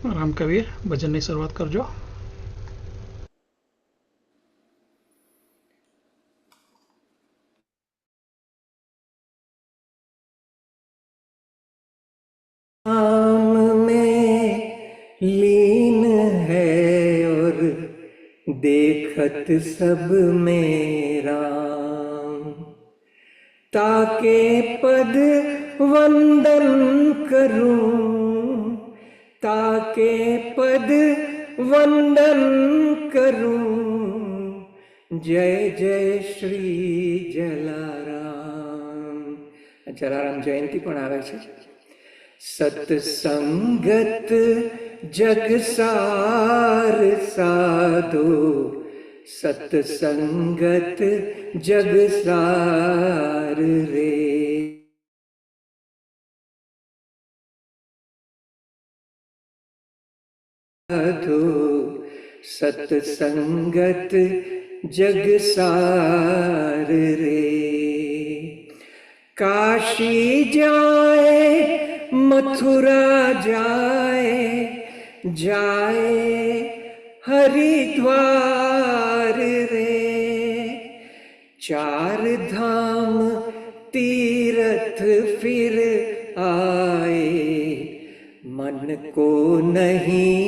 રામ કબીર ભજનની શરૂઆત કરજો. नाम में लीन है और देखत सब में राम, ताके पद वंदन करूं, ताके पद वंदन करूं, जय जय श्री जलाराम. जलाराम जयंती पण आवे छे. सत्संगत जगसार साधो, सत्संगत जगसार रे. साधो सत्संगत जगसार रे. काशी जाए मथुरा जाए, जाए हरिद्वार रे. चार धाम तीरथ फिर आए, मन को नहीं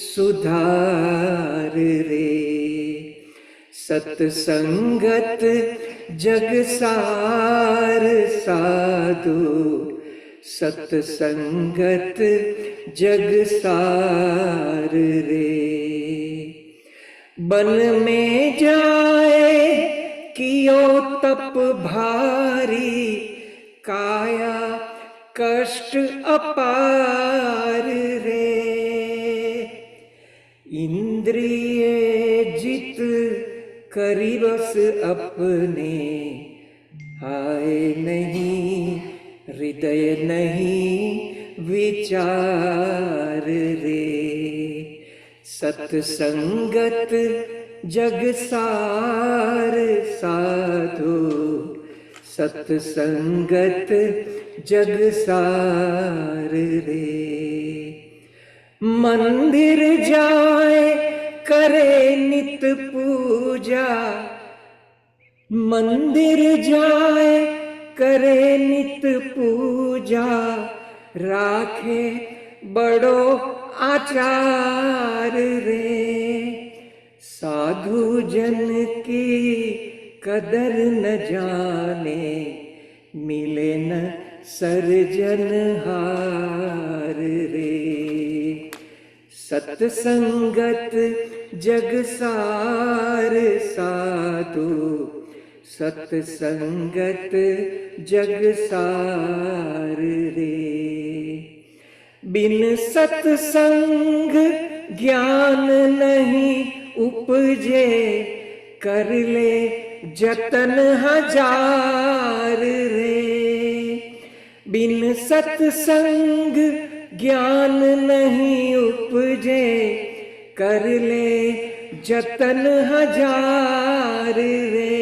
सुधार रे. सत्संगत जगसार साधु, सत्संगत जगसार रे. बन में जाए कियो तप भारी, काया कष्ट अपार रे. इंद्रिय जित करी बस अपने, आए नहीं हृदय नहीं विचार रे. सत्संगत जगसार साधो, सत्संगत जगसार रे. मंदिर जाए करे नित पूजा, मंदिर जाए करे नित पूजा, राखे बड़ो आचार रे. साधु जन की कदर न जाने, मिले न सर्जनहार रे. सत्संगत जगसार साधु, सत्संगत जगसार रे. बिन सत्संग ज्ञान नहीं उपजे, कर ले जतन हजार रे. बिन सत्संग ज्ञान नहीं उपजे, कर ले जतन हजार रे.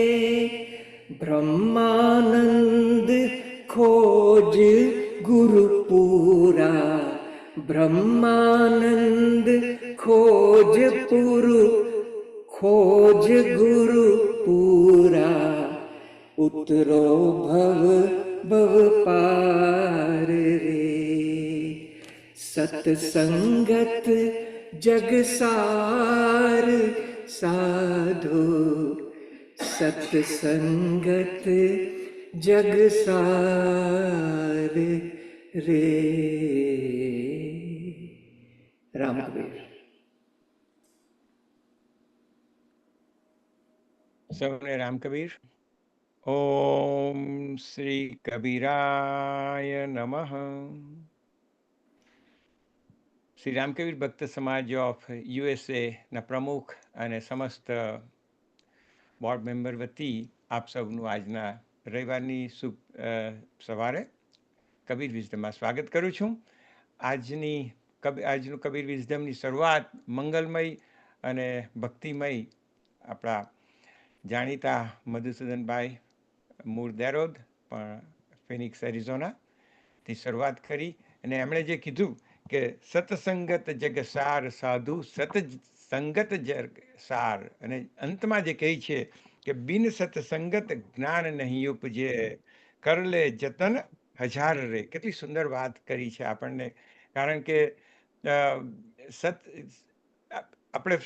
ब्रह्मानंद खोज गुरु पूरा, ब्रह्मानंद खोज खोज गुरु पूरा. उतरो भव भव पार रे. सत्संगत जगसार साधो, सत्संगत जगसार रे. राम कबीर. सबने राम कबीर. ओम श्री कबीराय नमः. श्री राम कबीर भक्त समाज ऑफ USA ना प्रमुख અને સમસ્ત બોર્ડ મેમ્બર વતી આપ સૌનું આજના રવિવારની સવારે કબીર વિઝડમમાં સ્વાગત કરું છું. આજનું કબીર વિઝડમની શરૂઆત મંગલમય અને ભક્તિમય આપણા જાણીતા મધુસૂદનભાઈ મૂળ દેરોદ પણ ફિનિક્સ એરિઝોનાથી શરૂઆત કરી અને એમણે જે કીધું કે સતસંગત જગ સાર સાધુ સત સંગત જગ સાર, અને અંતમાં જે કહે છે કે બિન સતસંગત જ્ઞાન નહીં ઉપજે, કર લે જતન હજાર રે. કેટલી સુંદર વાત કરી છે આપણને. કારણ કે સત આપણે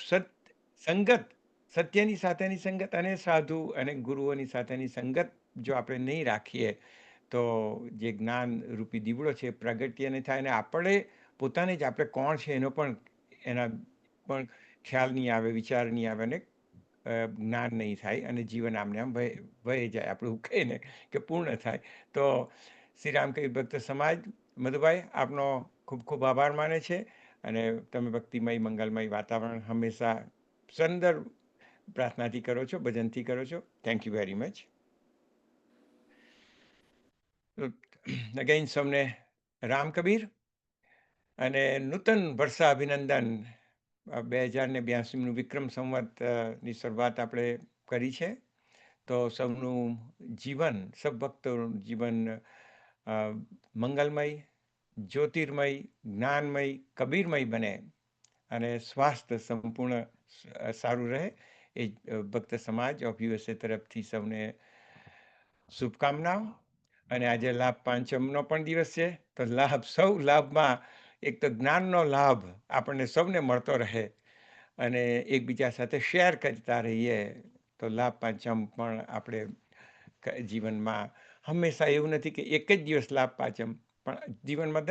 સંગત, સત્યની સાથેની સંગત અને સાધુ અને ગુરુઓની સાથેની સંગત જો આપણે નહીં રાખીએ તો જે જ્ઞાન રૂપી દીવડો છે પ્રગટ્ય નહીં થાય, અને આપણે પોતાને જ આપણે કોણ છે એનો પણ એના પણ ખ્યાલ નહીં આવે, વિચાર નહીં આવે, અને જ્ઞાન નહીં થાય, અને જીવન આમને આમ વહી જાય, આપણું કહે ને કે પૂર્ણ થાય. તો શ્રી રામકબીર ભક્ત સમાજ મધુભાઈ આપનો ખૂબ ખૂબ આભાર માને છે, અને તમે ભક્તિમય મંગલમય વાતાવરણ હંમેશા સુંદર પ્રાર્થનાથી કરો છો, ભજનથી કરો છો. Thank you very much. Again સૌને રામ કબીર અને નૂતન વર્ષા અભિનંદન. 2082નું વિક્રમ સંવતની શરૂઆત આપણે કરી છે. તો સૌનું જીવન, સબ ભક્તોનું જીવન મંગલમય, જ્યોતિર્મય, જ્ઞાનમય, કબીરમય બને, અને સ્વાસ્થ્ય સંપૂર્ણ સારું રહે, એ ભક્ત સમાજ ઓફ યુએસએ તરફથી સૌને શુભકામનાઓ. અને આજે લાભ પાંચમનો પણ દિવસ છે, તો સૌ લાભમાં એક તો જ્ઞાનનો લાભ આપણને સૌને મળતો રહે, અને એકબીજા સાથે શેર કરતા રહીએ, તો લાભ પાંચમ પણ આપણે જીવનમાં હંમેશા એવું નથી કે એક જ દિવસ લાભ પાંચમ, પણ જીવનમાં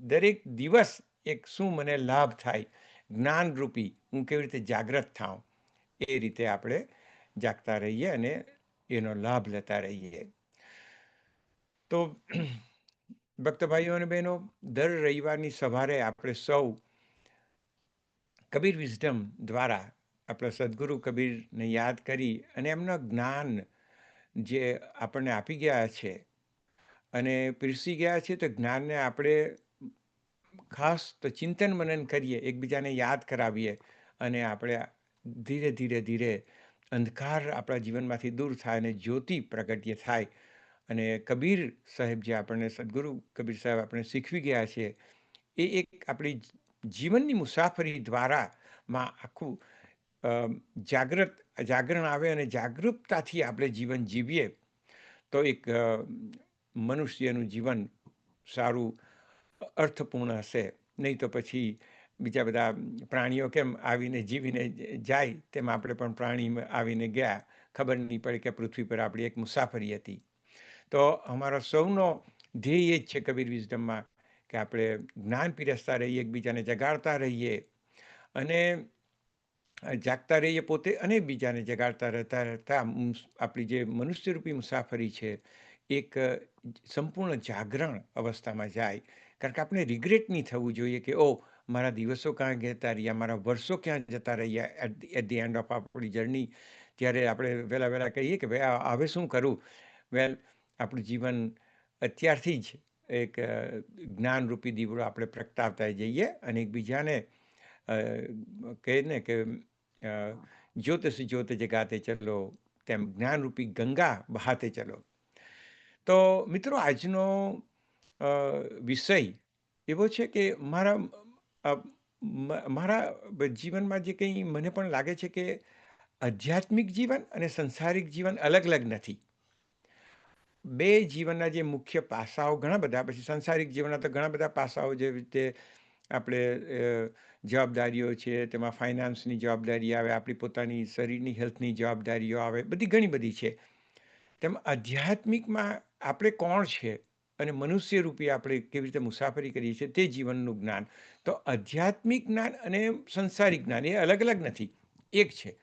દરેક દિવસ એક શું મને લાભ થાય, જ્ઞાનરૂપી હું કેવી રીતે જાગૃત થાઉં, એ રીતે આપણે જાગતા રહીએ અને એનો લાભ લેતા રહીએ. તો ભક્ત ભાઈઓ અને બહેનો, દર રવિવારની સવારે આપણે સૌ કબીર વિઝડમ દ્વારા આપણા સદગુરુ કબીરને યાદ કરી અને એમના જ્ઞાન જે આપણને આપી ગયા છે અને પીરસી ગયા છે, તો જ્ઞાનને આપણે ખાસ તો ચિંતન મનન કરીએ, એકબીજાને યાદ કરાવીએ, અને આપણે ધીરે ધીરે ધીરે અંધકાર આપણા જીવનમાંથી દૂર થાય અને જ્યોતિ પ્રગટ્ય થાય. અને કબીર સાહેબ જે આપણને સદગુરુ કબીર સાહેબ આપણે શીખવી ગયા છે, એ એક આપણી જીવનની મુસાફરી દ્વારા માં આખું જાગરણ આવે, અને જાગૃતતાથી આપણે જીવન જીવીએ તો એક મનુષ્યનું જીવન સારું અર્થપૂર્ણ હશે. નહીં તો પછી બીજા બધા પ્રાણીઓ કેમ આવીને જીવીને જાય, તેમ આપણે પણ પ્રાણી આવીને ગયા, ખબર નહીં પડે કે પૃથ્વી પર આપણી એક મુસાફરી હતી. તો અમારો સૌનો ધ્યેય એ જ છે કબીર વિઝડમમાં, કે આપણે જ્ઞાન પીરસતા રહીએ, એકબીજાને જગાડતા રહીએ, અને જાગતા રહીએ પોતે, અને બીજાને જગાડતા રહેતા આપણી જે મનુષ્યરૂપી મુસાફરી છે એક સંપૂર્ણ જાગરણ અવસ્થામાં જાય. કારણ કે આપણે રિગ્રેટ નહીં થવું જોઈએ કે મારા દિવસો ક્યાં જતા રહ્યા, મારા વર્ષો ક્યાં જતા રહ્યા એટ ધી એન્ડ ઓફ આપણી જર્ની. ત્યારે આપણે વહેલા કહીએ કે ભાઈ હવે શું કરું. વેલ, આપણું જીવન અત્યારથી જ એક જ્ઞાનરૂપી દીવડો આપણે પ્રગટાવતા જઈએ, અને એકબીજાને કહે ને કે જ્યોત સે જ્યોત જગાતે ચલો, તેમ જ્ઞાનરૂપી ગંગા બહાતે ચલો. તો મિત્રો, આજનો વિષય એવો છે કે મારા જીવનમાં જે કંઈ મને પણ લાગે છે કે આધ્યાત્મિક જીવન અને સંસારિક જીવન અલગ અલગ નથી. બે જીવનના જે મુખ્ય પાસાઓ ઘણા બધા, પછી સંસારિક જીવનના તો ઘણા બધા પાસાઓ, જેવી રીતે આપણે જવાબદારીઓ છે, તેમાં ફાઇનાન્સની જવાબદારી આવે, આપણી પોતાની શરીરની હેલ્થની જવાબદારીઓ આવે, બધી ઘણી બધી છે. તેમ આધ્યાત્મિકમાં આપણે કોણ છે અને મનુષ્ય રૂપી આપણે કેવી રીતે મુસાફરી કરીએ છીએ, તે જીવનનું જ્ઞાન. તો આધ્યાત્મિક જ્ઞાન અને સંસારિક જ્ઞાન એ અલગ અલગ નથી, એક છે.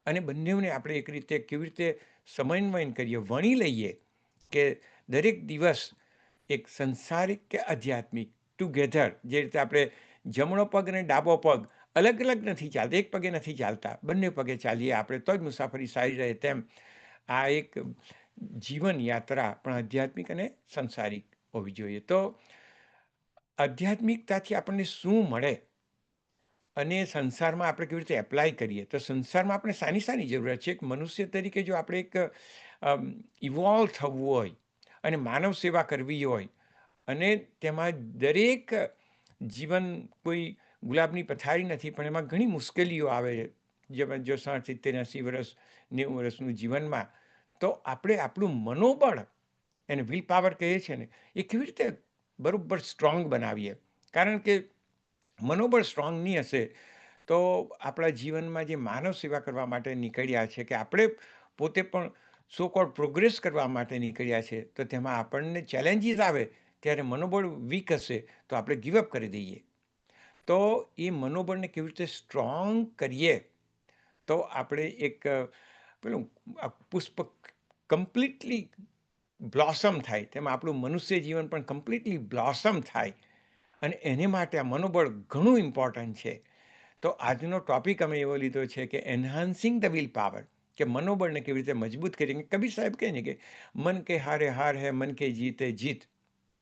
અને બંનેને આપણે એક રીતે કેવી રીતે સમન્વયન કરીએ, વણી લઈએ, કે દરેક દિવસ એક સંસારિક કે આધ્યાત્મિક ટુગેધર, જે રીતે આપણે જમણો પગ અને ડાબો પગ અલગ અલગ નથી ચાલતા, એક પગે નથી ચાલતા, બંને પગે ચાલીએ આપણે તો જ મુસાફરી સારી રહે. તેમ આ એક જીવન યાત્રા પણ આધ્યાત્મિક અને સંસારિક હોવી જોઈએ. તો આધ્યાત્મિકતાથી આપણને શું મળે અને સંસારમાં આપણે કેવી રીતે એપ્લાય કરીએ. તો સંસારમાં આપણે શાની જરૂરત છે. એક મનુષ્ય તરીકે જો આપણે એક ઇવોલ્વ થવું હોય અને માનવ સેવા કરવી હોય, અને તેમાં દરેક જીવન કોઈ ગુલાબની પથારી નથી, પણ એમાં ઘણી મુશ્કેલીઓ આવે છે. જેમાં જો 60, 70, 80 વર્ષ, 90 વર્ષનું જીવનમાં, તો આપણે આપણું મનોબળ, એને વિલ પાવર કહીએ છીએ ને, એ કેવી રીતે બરાબર સ્ટ્રોંગ બનાવીએ. કારણ કે મનોબળ સ્ટ્રોંગ નહીં હશે તો આપણા જીવનમાં જે માનવ સેવા કરવા માટે નીકળ્યા છે, કે આપણે પોતે પણ સો કોલ્ડ પ્રોગ્રેસ કરવા માટે નીકળ્યા છે, તો તેમાં આપણને ચેલેન્જીસ આવે ત્યારે મનોબળ વીક હશે તો આપણે ગીવઅપ કરી દઈએ. તો એ મનોબળને કેવી રીતે સ્ટ્રોંગ કરીએ તો આપણે એક પેલું પુષ્પ કમ્પ્લીટલી બ્લોસમ થાય, તેમાં આપણું મનુષ્ય જીવન પણ કમ્પ્લીટલી બ્લોસમ થાય. અને એને માટે આ મનોબળ ઘણું ઇમ્પોર્ટન્ટ છે. તો આજનો ટોપિક અમે એવો લીધો છે કે એન્હાન્સિંગ ધ વિલ પાવર, કે મનોબળને કેવી રીતે મજબૂત કરીએ. કબીર સાહેબ કહે ને કે મન કે હારે હાર હે, મન કે જીતે જીત.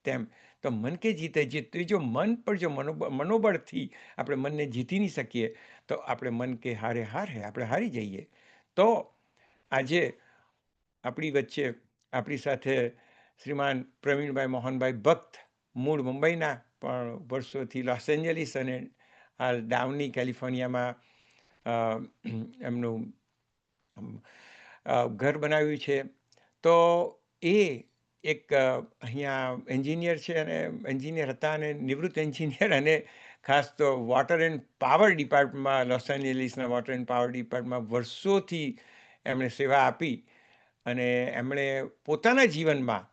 તેમ તો મન કે જીતે જીત, તો જો મન પર જો મનોબળથી આપણે મનને જીતી નહીં શકીએ તો આપણે મન કે હારે હાર હે, આપણે હારી જઈએ. તો આજે આપણી વચ્ચે આપણી સાથે શ્રીમાન પ્રવીણભાઈ મોહનભાઈ ભક્ત, મૂળ મુંબઈના, પણ વર્ષોથી લોસ એન્જલિસ અને હાલ ડાઉની કેલિફોર્નિયામાં એમનું ઘર બનાવ્યું છે. તો એ એક અહીંયા એન્જિનિયર છે, અને એન્જિનિયર હતા અને નિવૃત્ત એન્જિનિયર, અને ખાસ તો વોટર એન્ડ પાવર ડિપાર્ટમેન્ટમાં, લોસ એન્જલિસના વોટર એન્ડ પાવર ડિપાર્ટમેન્ટમાં વર્ષોથી એમણે સેવા આપી. અને એમણે પોતાના જીવનમાં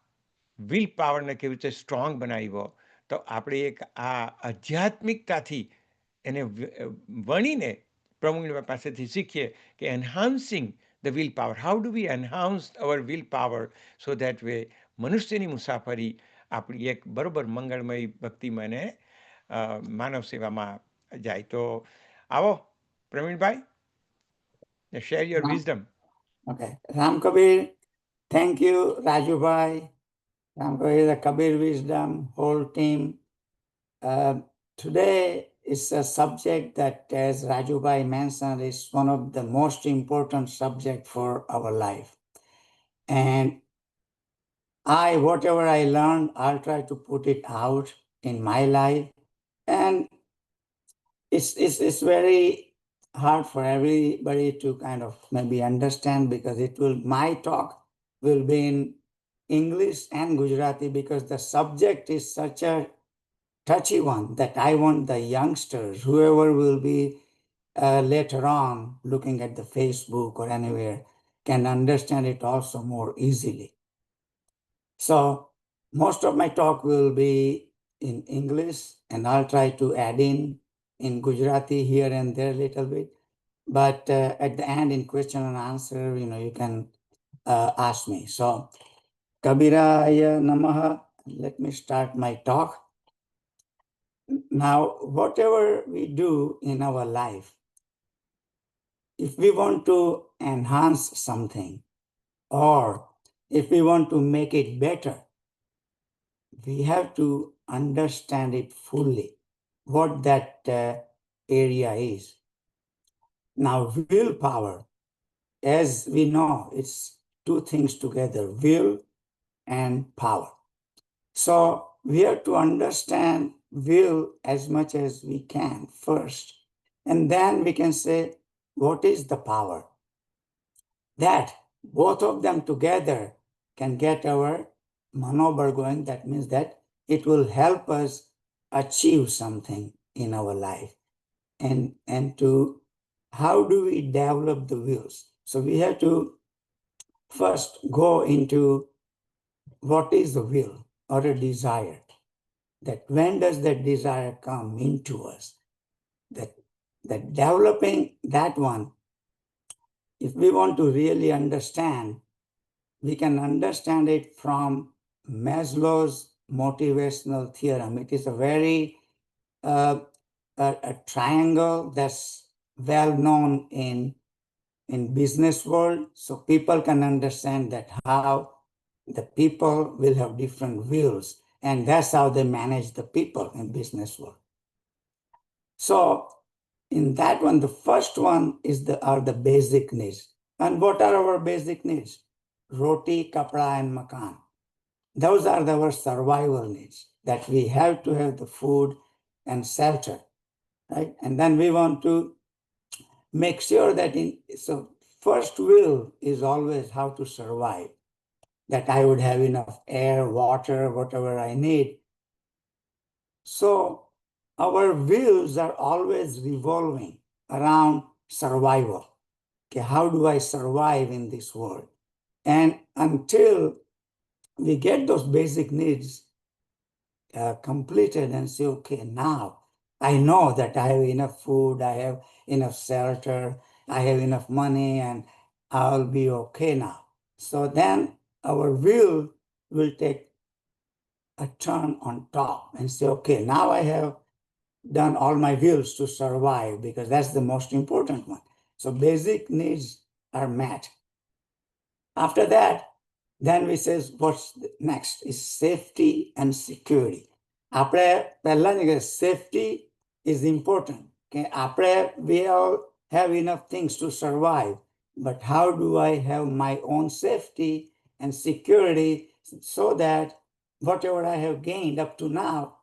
વિલ પાવરને કેવી રીતે સ્ટ્રોંગ બનાવ્યો. તો આપણે એક આ આધ્યાત્મિકતાથી એને વણીને પ્રવીણભાઈ પાસેથી શીખીએ કે enhancing the will power, how do we enhance our will power, so that way મનુષ્યની મુસાફરી આપણી એક બરોબર મંગળમય, ભક્તિમય, માનવ સેવામાં જાય. તો આવો Pravinbhai, share your wisdom. Okay. Ram Kabir, thank you, Rajubhai. Ram Kabir, the Kabir Wisdom, whole team. Today is a subject that, as Rajubhai mentioned, is one of the most important subject for our life. And whatever I learned, I'll try to put it out in my life. And it's very hard for everybody to kind of maybe understand, because my talk will be in English and Gujarati, because the subject is such a touchy one that I want the youngsters, whoever will be later on looking at the Facebook or anywhere, can understand it also more easily. So most of my talk will be in English, and I'll try to add in Gujarati here and there a little bit. But at the end, in question and answer, you can ask me. So, Kabiraya Namaha, let me start my talk. Now, whatever we do in our life, if we want to enhance something, or if we want to make it better, we have to understand it fully, what that area is. Now, willpower, as we know, it's two things together, will and power. So we have to understand will as much as we can first, and then we can say, what is the power? That both of them together can get our manobra going. That means that it will help us achieve something in our life. And to how do we develop the wills? So we have to first go into what is the will or a desire. That when does that desire come into us? That developing that one, if we want to really understand, we can understand it from Maslow's motivational theorem. It is a very a triangle that's well known in business world, so people can understand that how the people will have different wills, and that's how they manage the people in business world. So in that one, the first one are the basic needs. And what are our basic needs? Roti, kapra, and makan. Those are our survival needs, that we have to have the food and shelter, right? And then we want to make sure that so first will is always how to survive, that I would have enough air, water, whatever I need. So our wills are always revolving around survival. Okay, how do I survive in this world? And until we get those basic needs completed and say, okay, now I know that I have enough food, I have enough shelter, I have enough money, and I'll be okay now. So then our will take a turn on top and say, okay, now I have done all my wills to survive, because that's the most important one. So basic needs are met. After that, then we says what's next is safety and security. આપણે પહેલાની કે safety is important. Okay? We all have enough things to survive, but how do I have my own safety and security so that whatever I have gained up to now,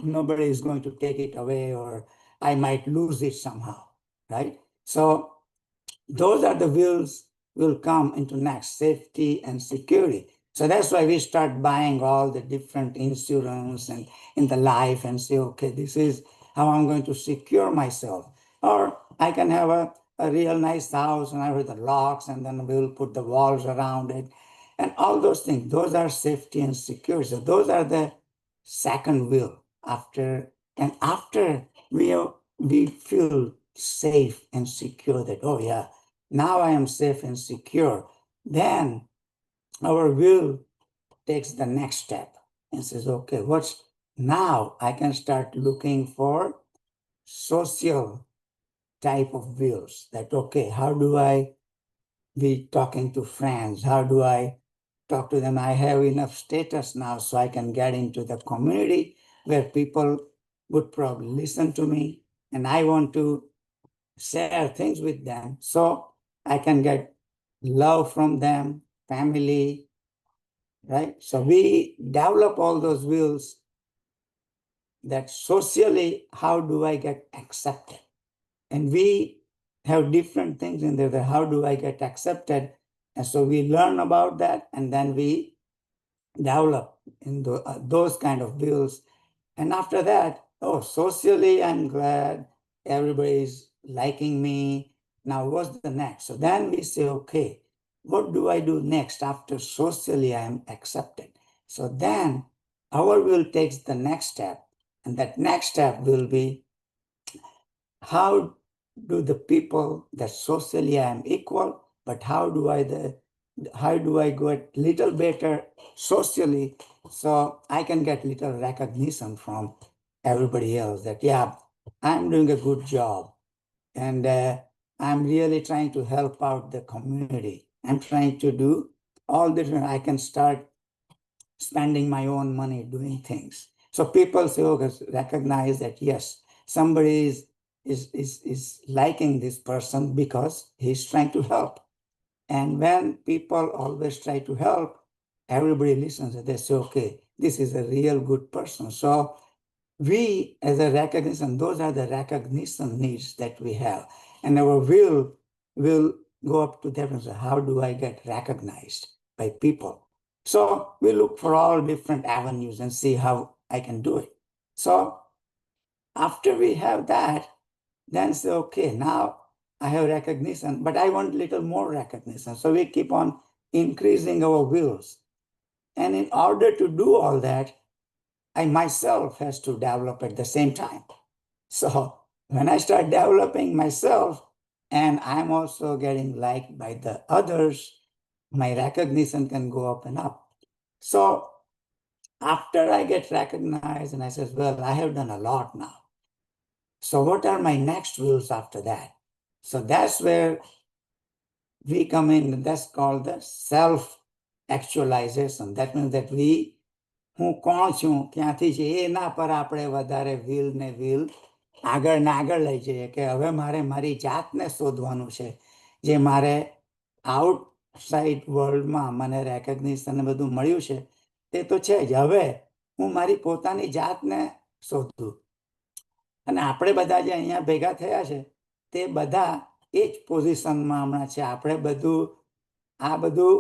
nobody is going to take it away, or I might lose it somehow, right? So those are the wills will come into next, safety and security. So that's why we start buying all the different insurance and in the life and say, okay, this is how I'm going to secure myself. Or I can have a real nice house and I have the locks, and then we'll put the walls around it and all those things. Those are safety and security. So those are the second will. After we feel safe and secure that, oh yeah, now I am safe and secure, then our will takes the next step and says, okay, what's now I can start looking for social type of wills, that, okay, how do I be talking to friends? How do I talk to them? I have enough status now so I can get into the community where people would probably listen to me, and I want to share things with them so I can get love from them, family, right? So we develop all those wills, that socially, how do I get accepted? And we have different things in there, that how do I get accepted? And so we learn about that, and then we develop in those kind of wills. And after that, oh, socially, I'm glad everybody's liking me. Now, what's the next? So then we say, okay, what do I do next after socially I am accepted? So then our will takes the next step, and that next step will be, how do the people that socially I am equal, but how do I get little better socially so I can get little recognition from everybody else that, yeah, I'm doing a good job, and I'm really trying to help out the community. I'm trying to do all different, I can start spending my own money doing things. So people say, okay, recognize that, yes, somebody is liking this person because he's trying to help. And when people always try to help, everybody listens and they say, okay, this is a real good person. So we, as a recognition, those are the recognition needs that we have. And our will go up to that and say, how do I get recognized by people? So we look for all different avenues and see how I can do it. So after we have that, then say, okay, now I have recognition, but I want a little more recognition. So we keep on increasing our wills. And in order to do all that, I myself has to develop at the same time. So when I start developing myself, and I'm also getting liked by the others, my recognition can go up and up. So after I get recognized and I says, well, I have done a lot now. So what are my next wills after that? So that's where we come in. That's called the self-actualization. That means that હું કોણ છું, ક્યાંથી છે, એના પર આપણે વધારે will આગળ ને આગળ લઈ જઈએ, કે હવે મારે મારી જાતને શોધવાનું છે, જે મારે આઉટસાઇડ વર્લ્ડમાં મને રેકગ્નિશન ને બધું મળ્યું છે તે તો છે જ. હવે હું મારી પોતાની જાતને શોધવું. અને આપણે બધા જે અહીંયા ભેગા થયા છે તે બધા એ જ પોઝિશનમાં હમણાં છે. આપણે આ બધું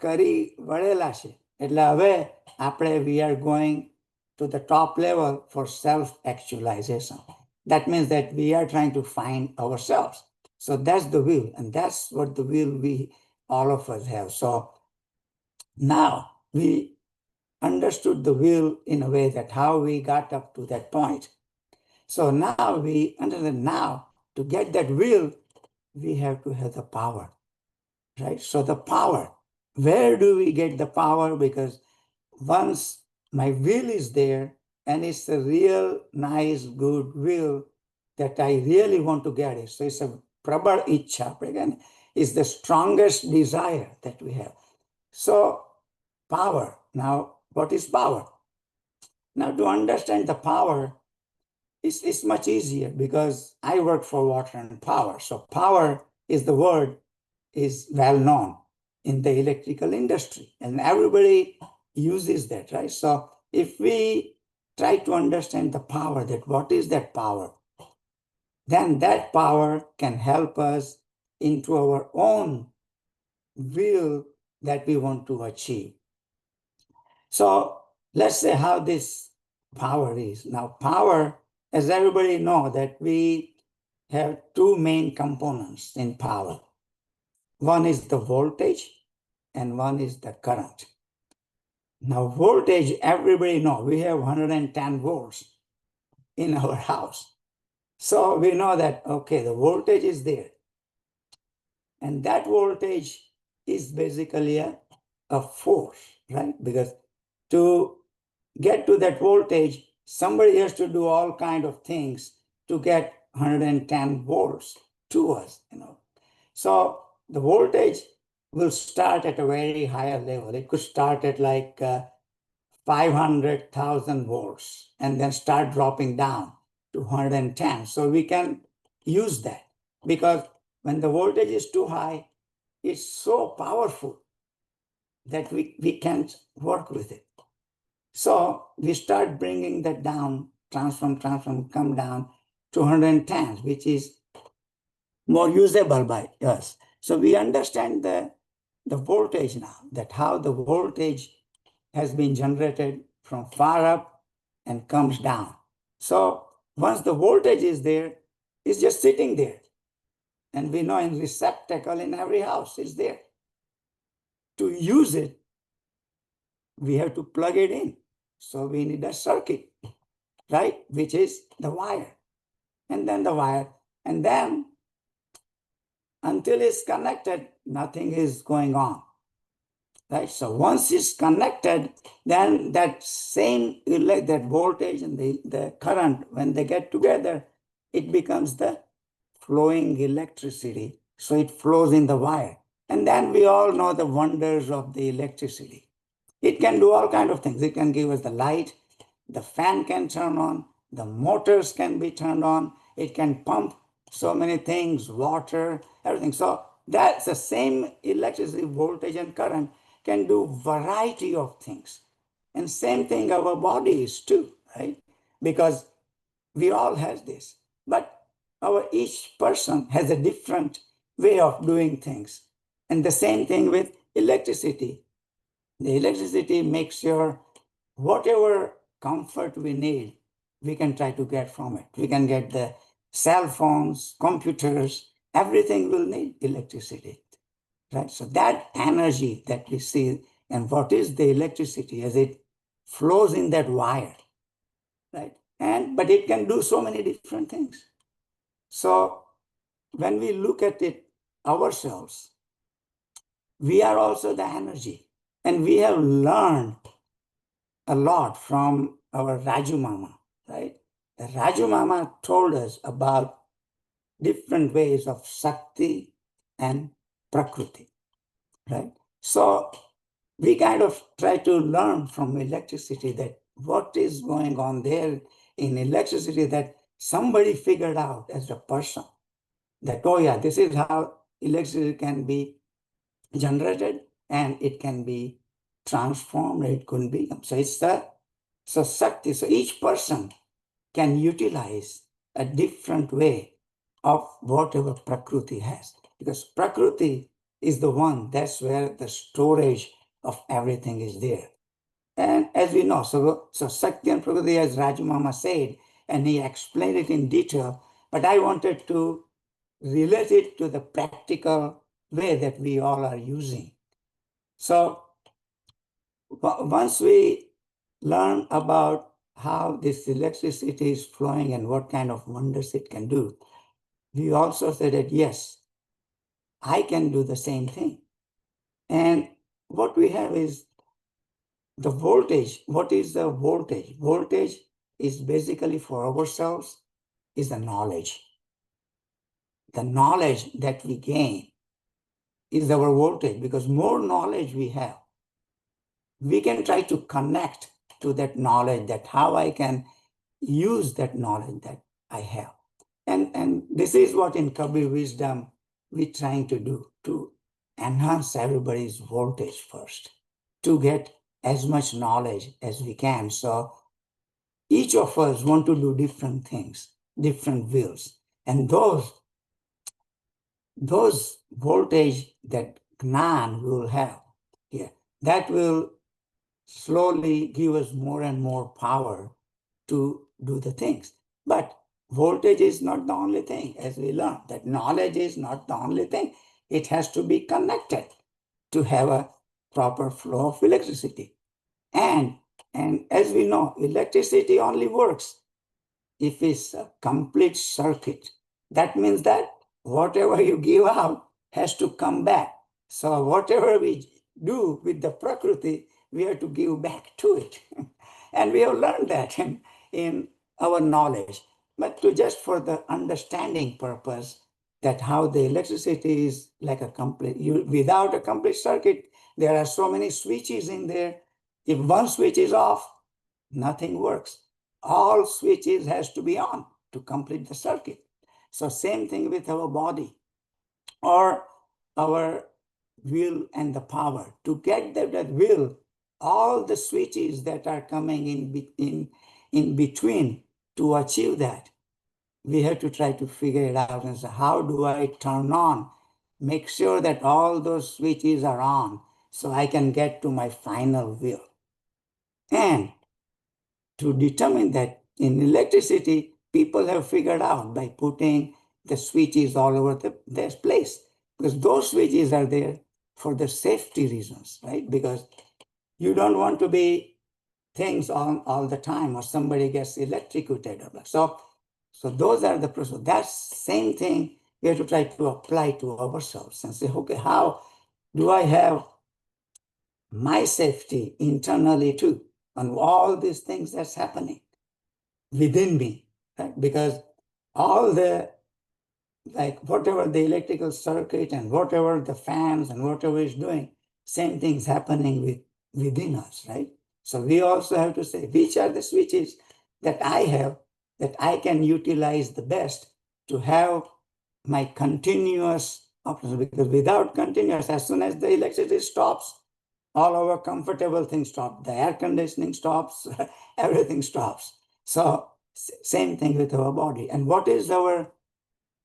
કરી વળેલા છે. એટલે હવે આપણે we are going to the top level for self-actualization. That means that we are trying to find ourselves. So that's the will, and that's what the will we all of us have. So now we understood the will in a way that how we got up to that point. So now we understand now to get that will, we have to have the power, right? So the power, where do we get the power? Because once my will is there and it's a real nice, good will that I really want to get it. So it's a prabal ichha, again, is the strongest desire that we have. So power. Now, what is power? Now, to understand the power, it's much easier because I work for water and power. So power is the word is well known in the electrical industry and everybody uses that, right? So if we try to understand the power, that what is that power, then that power can help us into our own will that we want to achieve. So let's say how this power is. Now power, as everybody know, that we have two main components in power. One is the voltage and one is the current. Now voltage, everybody know, we have 110 volts in our house. So we know that, okay, the voltage is there. And that voltage is basically a force, right? Because to get to that voltage, somebody has to do all kind of things to get 110 volts to us, So the voltage will start at a very higher level. It could start at like 500,000 volts and then start dropping down to 110. So we can use that because when the voltage is too high, it's so powerful that we can't work with it. So we start bringing that down, transform, come down to 110, which is more usable by us. So we understand the voltage now, that how the voltage has been generated from far up and comes down. So once the voltage is there, it's just sitting there. And we know in receptacle in every house is there. To use it, we have to plug it in. So we need a circuit, right? Which is the wire. And then the wire. And then until it's connected, nothing is going on. Right? So once it's connected, then that same that voltage and the current, when they get together, it becomes the flowing electricity. So it flows in the wire. And then we all know the wonders of the electricity. It can do all kinds of things. It can give us the light, the fan can turn on, the motors can be turned on, it can pump so many things, water, everything. So that's the same electricity, voltage and current can do variety of things. And same thing our body is too, right? Because we all have this. But each person has a different way of doing things. And the same thing with electricity. The electricity makes sure whatever comfort we need, we can try to get from it. We can get the cell phones, computers, everything will need electricity, right? So that energy that we see, and what is the electricity as it flows in that wire, right? But it can do so many different things. So when we look at it ourselves, we are also the energy. And we have learned a lot from our Raju Mama, right? The Raju Mama told us about different ways of Shakti and Prakriti, right? So we kind of try to learn from electricity that what is going on there in electricity that somebody figured out as a person. That, oh yeah, this is how electricity can be generated and it can be transformed, it couldn't be. So it's so Shakti. So each person can utilize a different way of whatever Prakriti has. Because Prakriti is the one, that's where the storage of everything is there. And as we know, so Sakti and Prakriti, as Raju Mama said, and he explained it in detail, but I wanted to relate it to the practical way that we all are using. So once we learn about how this electricity is flowing and what kind of wonders it can do, we also said that, yes, I can do the same thing. And what we have is the voltage. What is the voltage? Voltage is basically for ourselves is the knowledge. The knowledge that we gain is our voltage, because more knowledge we have, we can try to connect to that knowledge, that how I can use that knowledge that I have. And this is what in Kabir wisdom we're trying to do, to enhance everybody's voltage first, to get as much knowledge as we can. So each of us want to do different things, different wills. And those voltage that Gnan will have here, that will slowly give us more and more power to do the things. But voltage is not the only thing, as we learned, that knowledge is not the only thing. It has to be connected to have a proper flow of electricity. And as we know, electricity only works if it's a complete circuit. That means that whatever you give out has to come back. So whatever we do with the Prakriti, we have to give back to it. And we have learned that in our knowledge. But to just for the understanding purpose, that how the electricity is like a complete, without a complete circuit, there are so many switches in there. If one switch is off, nothing works. All switches has to be on to complete the circuit. So same thing with our body or our will and the power. To get that will, all the switches that are coming in between to achieve that, we have to try to figure it out and say, how do I turn on, make sure that all those switches are on so I can get to my final will. And to determine that in electricity, people have figured out by putting the switches all over their place, because those switches are there for the safety reasons, right? Because you don't want to be things on all the time or somebody gets electrocuted. So those are the process. That same thing we have to try to apply to ourselves and say, okay, how do I have my safety internally too on all these things that's happening within me, right? Because all the, like whatever the electrical circuit and whatever the fans and whatever is doing, same things happening within us, right? So we also have to say, which are the switches that I have that I can utilize the best to have my continuous operation? Because without continuous, as soon as the electricity stops, all our comfortable things stop. The air conditioning stops, everything stops. So same thing with our body. And what is our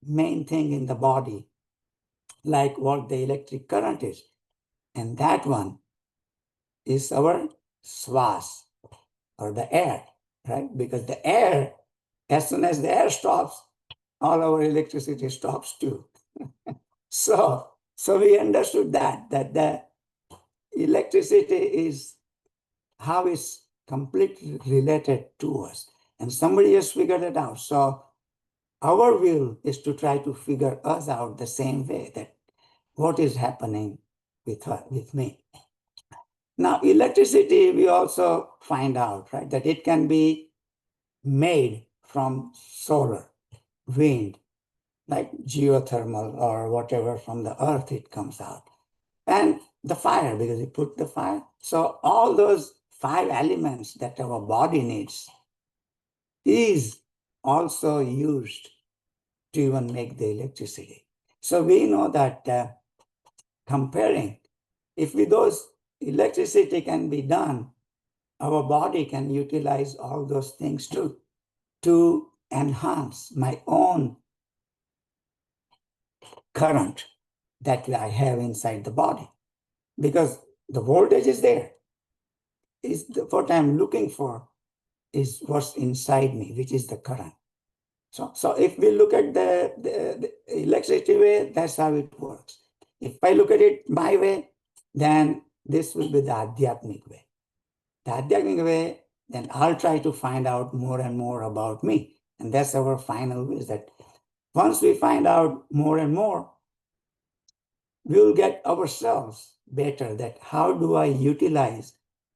main thing in the body? Like what the electric current is. And that one is our swas, or the air, right? Because the air, as soon as the air stops, all our electricity stops too. So we understood that the electricity is how it's completely related to us. And somebody has figured it out. So our will is to try to figure us out the same way, that what is happening with her, with me. Now, electricity, we also find out, right, that it can be made from solar, wind, like geothermal or whatever, from the earth it comes out. And the fire, because you put the fire. So all those 5 elements that our body needs is also used to even make the electricity. So we know that comparing, if with those electricity can be done, our body can utilize all those things too. to enhance my own current that I have inside the body. Because the voltage is there. What I'm looking for is what's inside me, which is the current. So if we look at the electricity way, that's how it works. If I look at it my way, then this will be the Adhyatmic way. The Adhyatmic way, then I'll try to find out more and more about me. And that's our final wish, that once we find out more and more, we'll get ourselves better, that how do I utilize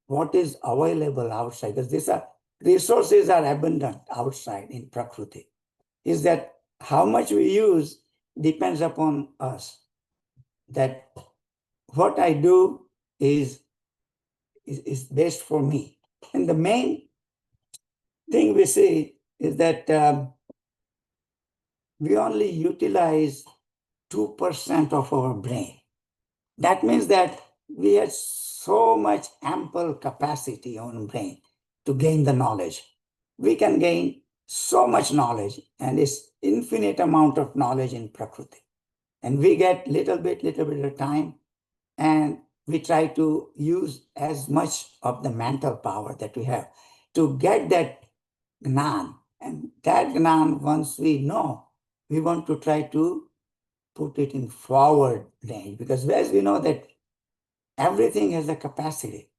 what is available outside? Because these resources are abundant outside in Prakriti. Is that how much we use depends upon us. That what I do is best for me. And the main thing we see is that we only utilize 2% of our brain. That means that we have so much ample capacity on brain to gain the knowledge. We can gain so much knowledge, and it's infinite amount of knowledge in Prakriti. And we get little bit of time, and we try to use as much of the mental power that we have to get that Gnan. And that Gnan, once we know, we want to try to put it in forward range, because as we know that everything has a capacity.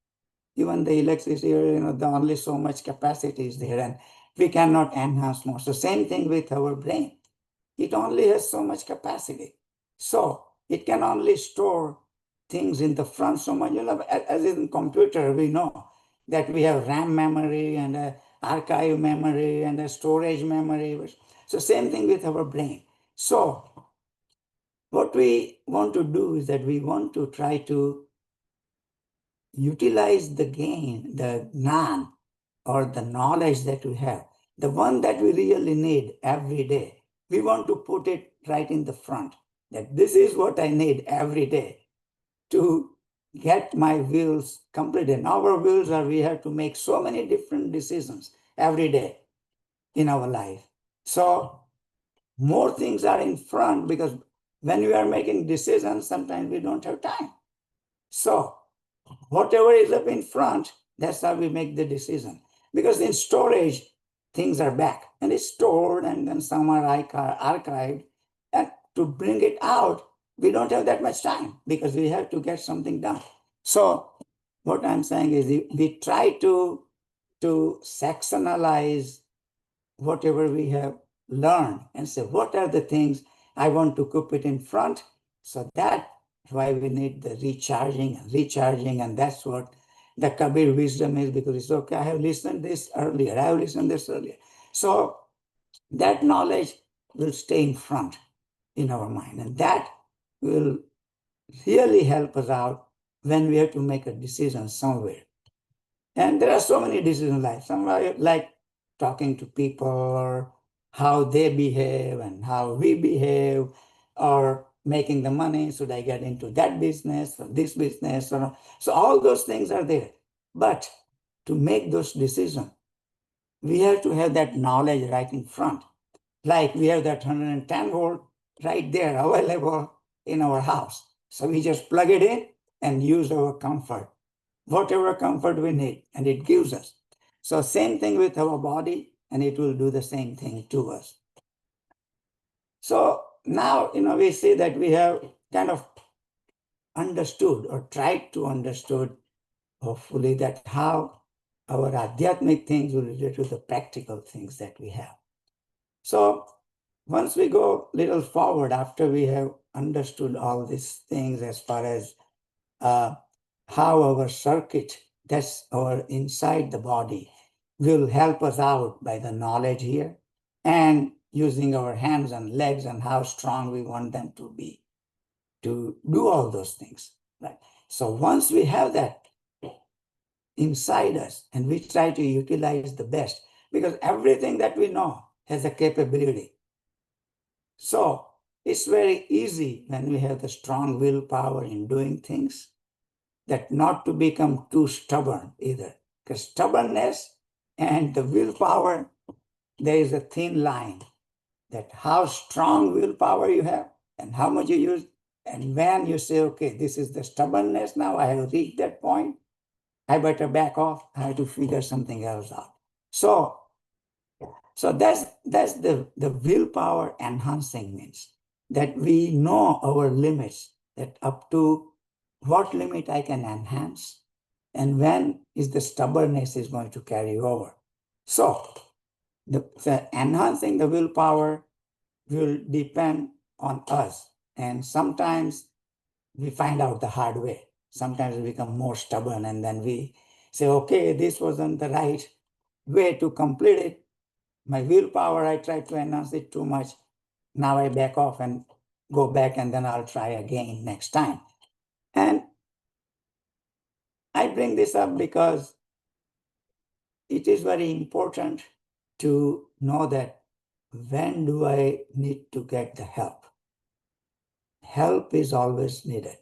Even the electricity, the only so much capacity is there, and we cannot enhance more. So same thing with our brain. It only has so much capacity. So it can only store things in the front so much. As in computer, we know that we have RAM memory and a archive memory and a storage memory. So same thing with our brain. So what we want to do is that we want to try to utilize the Gnan, or the knowledge that we have, the one that we really need every day. We want to put it right in the front, that this is what I need every day to get my wills completed. Our wills are, we have to make so many different decisions every day in our life. So more things are in front, because when we are making decisions, sometimes we don't have time. So whatever is up in front, that's how we make the decision. Because in storage, things are back and it's stored, and then some are archived. And to bring it out, we don't have that much time, because we have to get something done. So what I'm saying is we try to sectionalize whatever we have learned and say, what are the things I want to keep it in front? So that's why we need the recharging, and that's what the Kabir wisdom is, because it's okay, I have listened this earlier. So that knowledge will stay in front in our mind, and that will really help us out when we have to make a decision somewhere. And there are so many decisions in life. Some are like talking to people, or how they behave and how we behave, or making the money. Should I get into that business or this business? So all those things are there. But to make those decisions, we have to have that knowledge right in front. Like we have that 110 volt right there available in our house. So we just plug it in and use our comfort, whatever comfort we need, and it gives us. So same thing with our body, and it will do the same thing to us. So now, we see that we have kind of understood, or tried to understood, hopefully, that how our Adhyatmic things will relate to the practical things that we have. So once we go a little forward, after we have understood all these things as far as how our circuit, that's our inside the body, will help us out by the knowledge here, and using our hands and legs, and how strong we want them to be to do all those things. Right? So once we have that inside us, and we try to utilize the best, because everything that we know has a capability. So it's very easy when we have the strong willpower in doing things, that not to become too stubborn either. Because stubbornness and the willpower there is a thin line that how strong willpower you have and how much you use. And when you say, okay, this is the stubbornness now, I have reached that point, I better back off, I have to figure something else out. So that's the willpower enhancing means that we know our limits, that up to what limit I can enhance and when is the stubbornness is going to carry over. So the enhancing the willpower will depend on us. And sometimes we find out the hard way. Sometimes we become more stubborn and then we say, okay, this wasn't the right way to complete it. My willpower, I tried to enhance it too much. Now I back off and go back and then I'll try again next time. And I bring this up because it is very important to know that when do I need to get the help? Help is always needed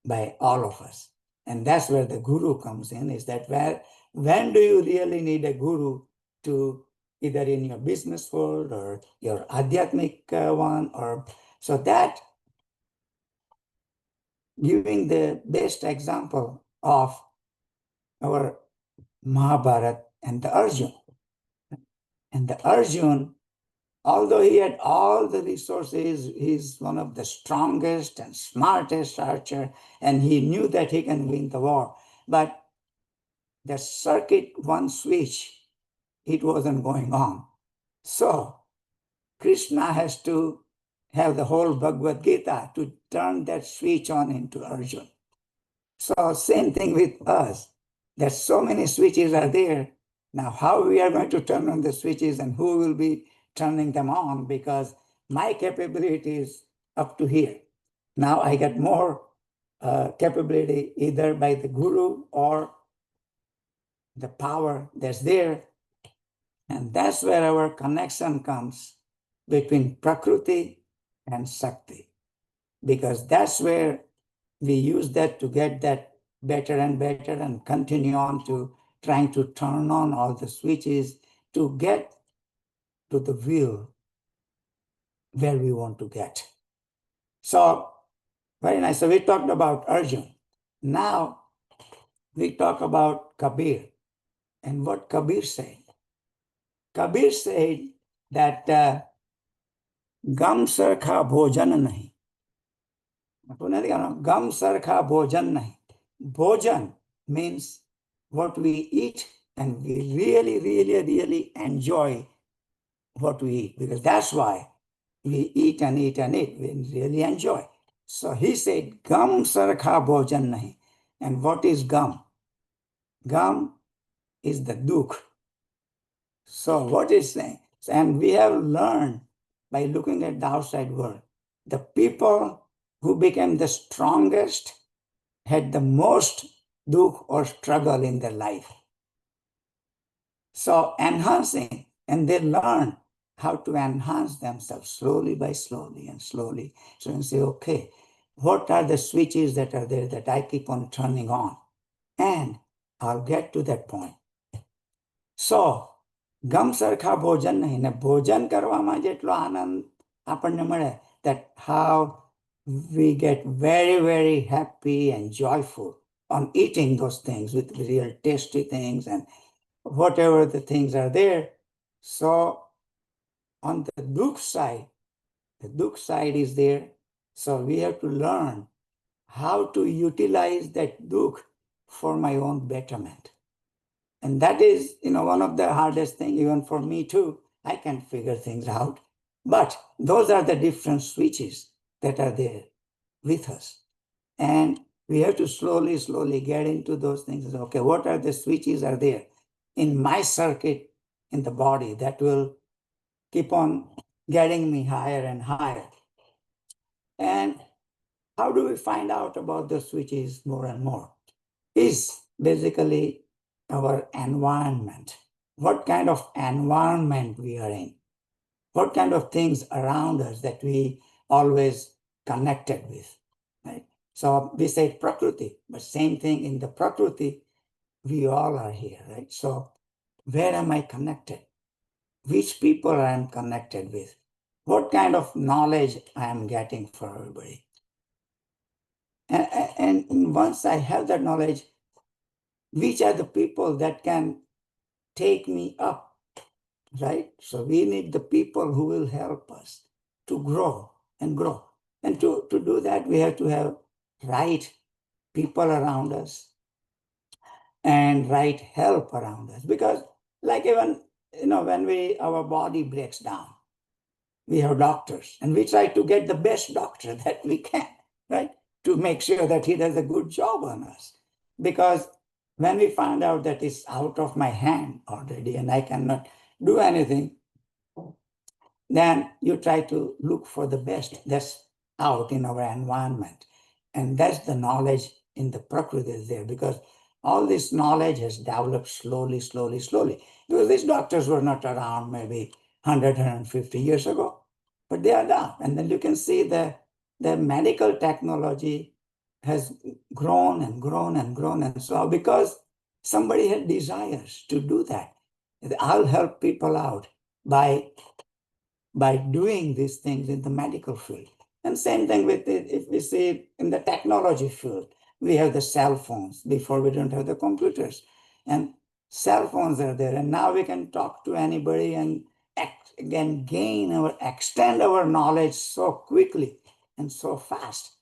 by all of us. And that's where the guru comes in, is that when do you really need a guru to either in your business world or your adhyatmic one, or so that giving the best example of our Mahabharata and the Arjun. And the Arjun, although he had all the resources, he's one of the strongest and smartest archer, and he knew that he can win the war. But the circuit one switch, it wasn't going on. So Krishna has to have the whole Bhagavad Gita to turn that switch on into Arjun. So same thing with us. There's so many switches are there. Now how we are going to turn on the switches and who will be turning them on, because my capability is up to here. Now I get more capability either by the guru or the power that's there. And that's where our connection comes between Prakriti and Shakti, because that's where we use that to get that better and better and continue on to trying to turn on all the switches to get to the will where we want to get. So, very nice. So we talked about Arjun. Now we talk about Kabir and what Kabir said. Kabir said that gam sarkha bhojan nahi. Gam sarkha bhojan nahi. Bhojan means what we eat, and we really, really, really enjoy what we eat, because that's why we eat and eat and eat. We really enjoy. So he said, gam sarkha bhojan nahi. And what is gam? Gam is the dukh. So what is saying? And we have learned by looking at the outside world, the people who became the strongest had the most dukh or struggle in their life. So enhancing, and they learn how to enhance themselves slowly by slowly and slowly. So you say, okay, what are the switches that are there that I keep on turning on? And I'll get to that point. So ગમ સરખા ભોજન નહીં ને ભોજન કરવામાં જેટલો આનંદ આપણને મળે, that how we get very, very happy and joyful on eating those things with real tasty things and whatever the things are there. So on the dukh side is there. So we have to learn how to utilize that dukh for my own betterment. And that is, one of the hardest things, even for me too. I can figure things out. But those are the different switches that are there with us. And we have to slowly, slowly get into those things. Okay, what are the switches are there in my circuit in the body that will keep on getting me higher and higher? And how do we find out about the switches more and more? Is basically our environment. What kind of environment we are in? What kind of things around us that we always connected with, right? So we say Prakriti, but same thing in the Prakriti, we all are here, right? So where am I connected? which people I am connected with, what kind of knowledge I am getting for everybody. And once I have that knowledge, which are the people that can take me up, right? So we need the people who will help us to grow and grow. And to do that, we have to have right people around us and right help around us. Because like even, when our body breaks down, we have doctors and we try to get the best doctor that we can, right? To make sure that he does a good job on us. Because when we find out that it's out of my hand already and I cannot do anything, then you try to look for the best that's out in our environment. And that's the knowledge in the Prakriti is there, because all this knowledge has developed slowly, slowly, slowly. Because these doctors were not around maybe 100, 150 years ago, but they are now. And then you can see the medical technology has grown and grown and grown. And so because somebody had desires to do that, I'll help people out by doing these things in the medical field. And same thing with it, if we see in the technology field, we have the cell phones. Before we don't have the computers. And cell phones are there. And now we can talk to anybody and again extend our knowledge so quickly and so fast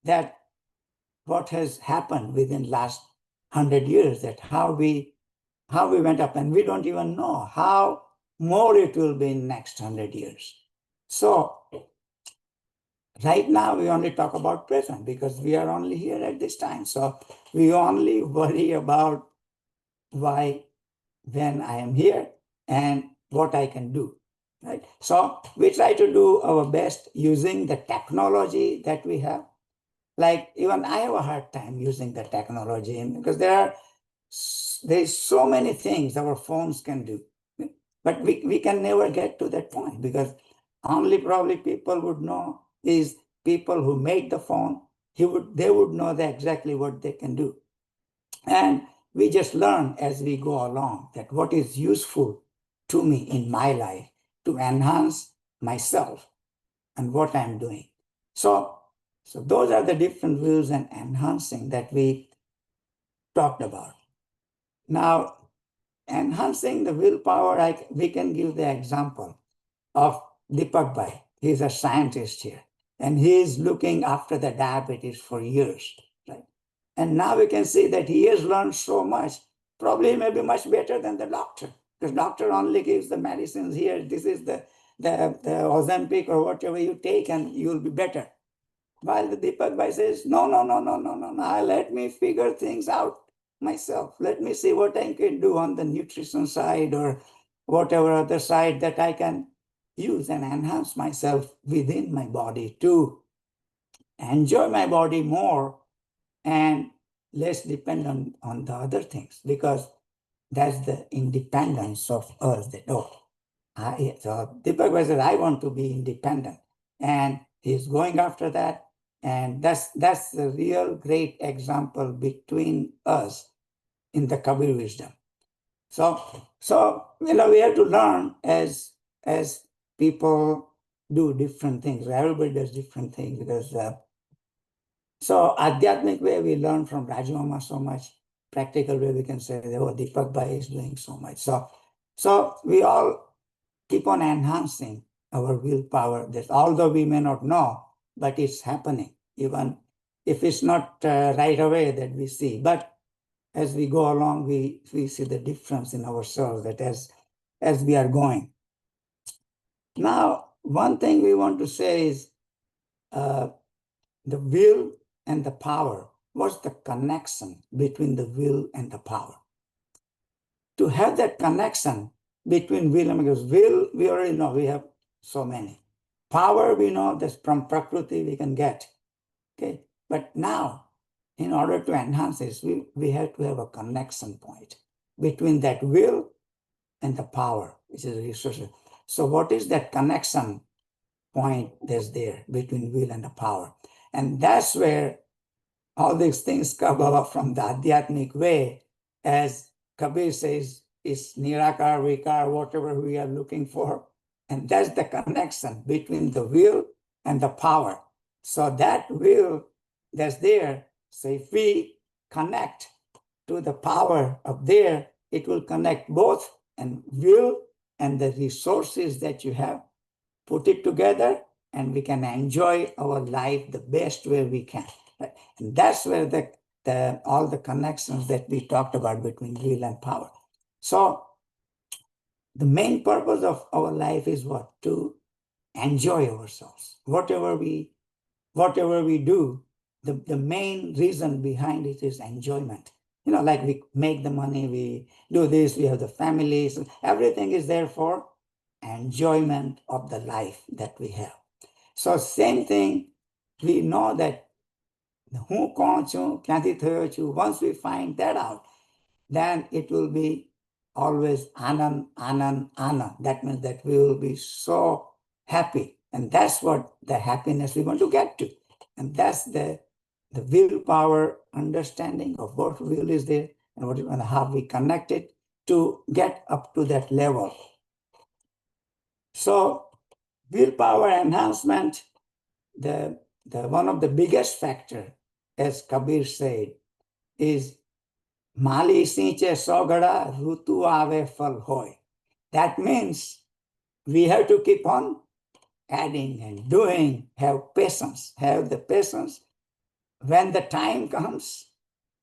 that what has happened within last 100 years, that how we went up, and we don't even know how more it will be in next 100 years. So right now we only talk about present because we are only here at this time. So we only worry about why, when I am here and what I can do, right? So we try to do our best using the technology that we have. Like even I have a hard time using the technology because there's so many things our phones can do. But we can never get to that point because only probably people would know is people who made the phone. They would know exactly what they can do. And we just learn as we go along that what is useful to me in my life to enhance myself and what I'm doing. So those are the different views and enhancing that we talked about. Now, enhancing the willpower, we can give the example of Deepak Bhai. He's a scientist here, and he is looking after the diabetes for years, right? And now we can see that he has learned so much, probably maybe much better than the doctor, because doctor only gives the medicines here. This is the Ozempic or whatever you take and you'll be better. While the Deepak Bhai says, no, let me figure things out myself. Let me see what I can do on the nutrition side or whatever other side that I can use and enhance myself within my body to enjoy my body more and less dependent on the other things, because that's the independence of us that, so Deepak Bhai says, I want to be independent. And he's going after that. And that's the real great example between us in the Kabir wisdom. So we have to learn as people do different things. Everybody does different things because so Adhyatmic way we learn from Raju Mama so much. Practical way we can say, oh, Deepak Bhai is doing so much. So we all keep on enhancing our willpower. That although we may not know, but it's happening. Even if it's not right away that we see, but as we go along, we see the difference in ourselves. That as we are going. Now, one thing we want to say is the will and the power. What's the connection between the will and the power? To have that connection between will and because will, we already know we have so many. Power, we know that from Prakriti we can get. Okay, but now, in order to enhance this, we have to have a connection point between that will and the power, which is resources. So what is that connection point that's there between will and the power? And that's where all these things come about from the Adhyatmic way. As Kabir says, is Nirakar, Vikar, whatever we are looking for. And that's the connection between the will and the power. So that will that's there, so if we connect to the power of there, it will connect both and will and the resources that you have, put it together, and we can enjoy our life the best way we can. Right? And that's where all the connections that we talked about between will and power. So the main purpose of our life is what? To enjoy ourselves. Whatever we do, the main reason behind it is enjoyment. Like we make the money, we do this, we have the families, everything is there for enjoyment of the life that we have. So same thing, we know that once we find that out, then it will be always anand, anand, anand. That means that we will be so happy. And that's what the happiness we want to get to. And that's the willpower understanding of what will is there and how we connect it to get up to that level. So willpower enhancement, the one of the biggest factor, as Kabir said, is Mali sinche sogada rutu ave fal hoy. That means we have to keep on adding and doing, have patience, have the patience. When the time comes,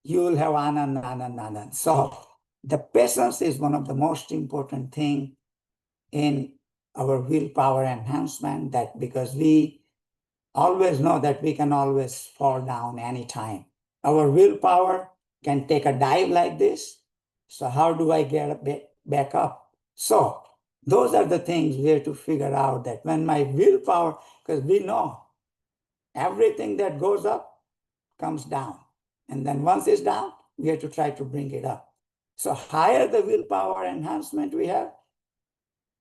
you will have anand, anand, anand. So the patience is one of the most important thing in our willpower enhancement, that because we always know that we can always fall down anytime. Our willpower can take a dive like this. So how do I get back up? So those are the things we have to figure out, that when my willpower, because we know everything that goes up comes down. And then once it's down, we have to try to bring it up. So higher the willpower enhancement we have,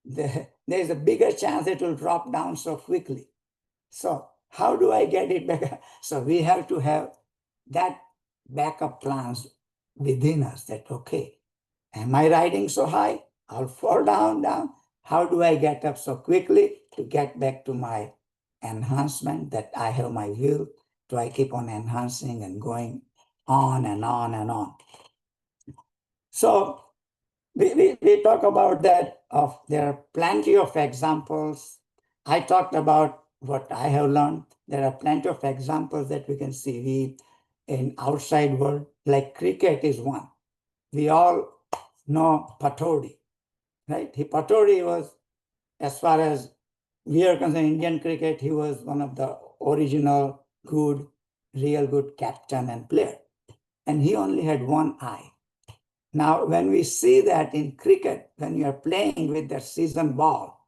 there's a bigger chance it will drop down so quickly. So how do I get it back? So we have to have that backup plans within us, that, okay, am I riding so high? I'll fall down. How do I get up so quickly to get back to my enhancement, that I have my will? Do I keep on enhancing and going on and on and on? So we talk about that. There are plenty of examples. I talked about what I have learned. There are plenty of examples that we can see in outside world, like cricket is one. We all know Patori, right? Patori was, as far as we are concerned, Indian cricket, he was one of the original real good captain and player. And he only had one eye. Now, when we see that in cricket, when you are playing with that season ball,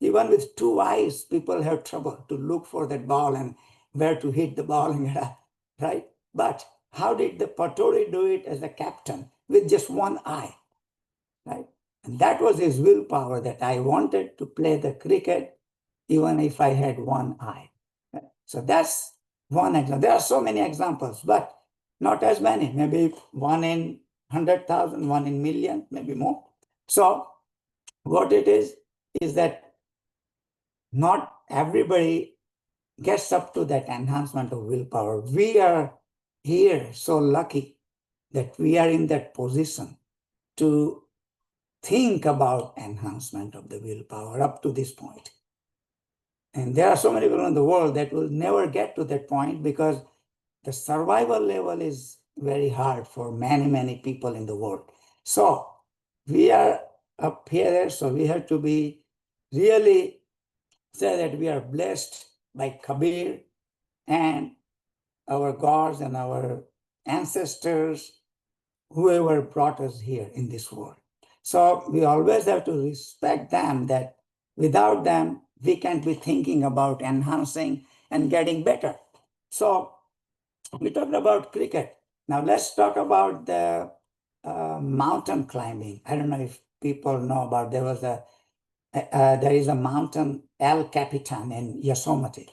even with two eyes, people have trouble to look for that ball and where to hit the ball, right? But how did the Patori do it as a captain with just one eye, right? And that was his willpower, that I wanted to play the cricket even if I had one eye. So that's one example. There are so many examples, but not as many, maybe 1 in 100,000, 1 in million, maybe more. So what it is that not everybody gets up to that enhancement of willpower. We are here so lucky that we are in that position to think about enhancement of the willpower up to this point. And there are so many people in the world that will never get to that point, because the survival level is very hard for many, many people in the world. So we are up here, so we have to be really say that we are blessed by Kabir and our gods and our ancestors, whoever brought us here in this world. So we always have to respect them, that without them, we can't be thinking about enhancing and getting better. So we talked about cricket. Now let's talk about the mountain climbing. I don't know if people know about, there is a mountain, El Capitan in Yosemite.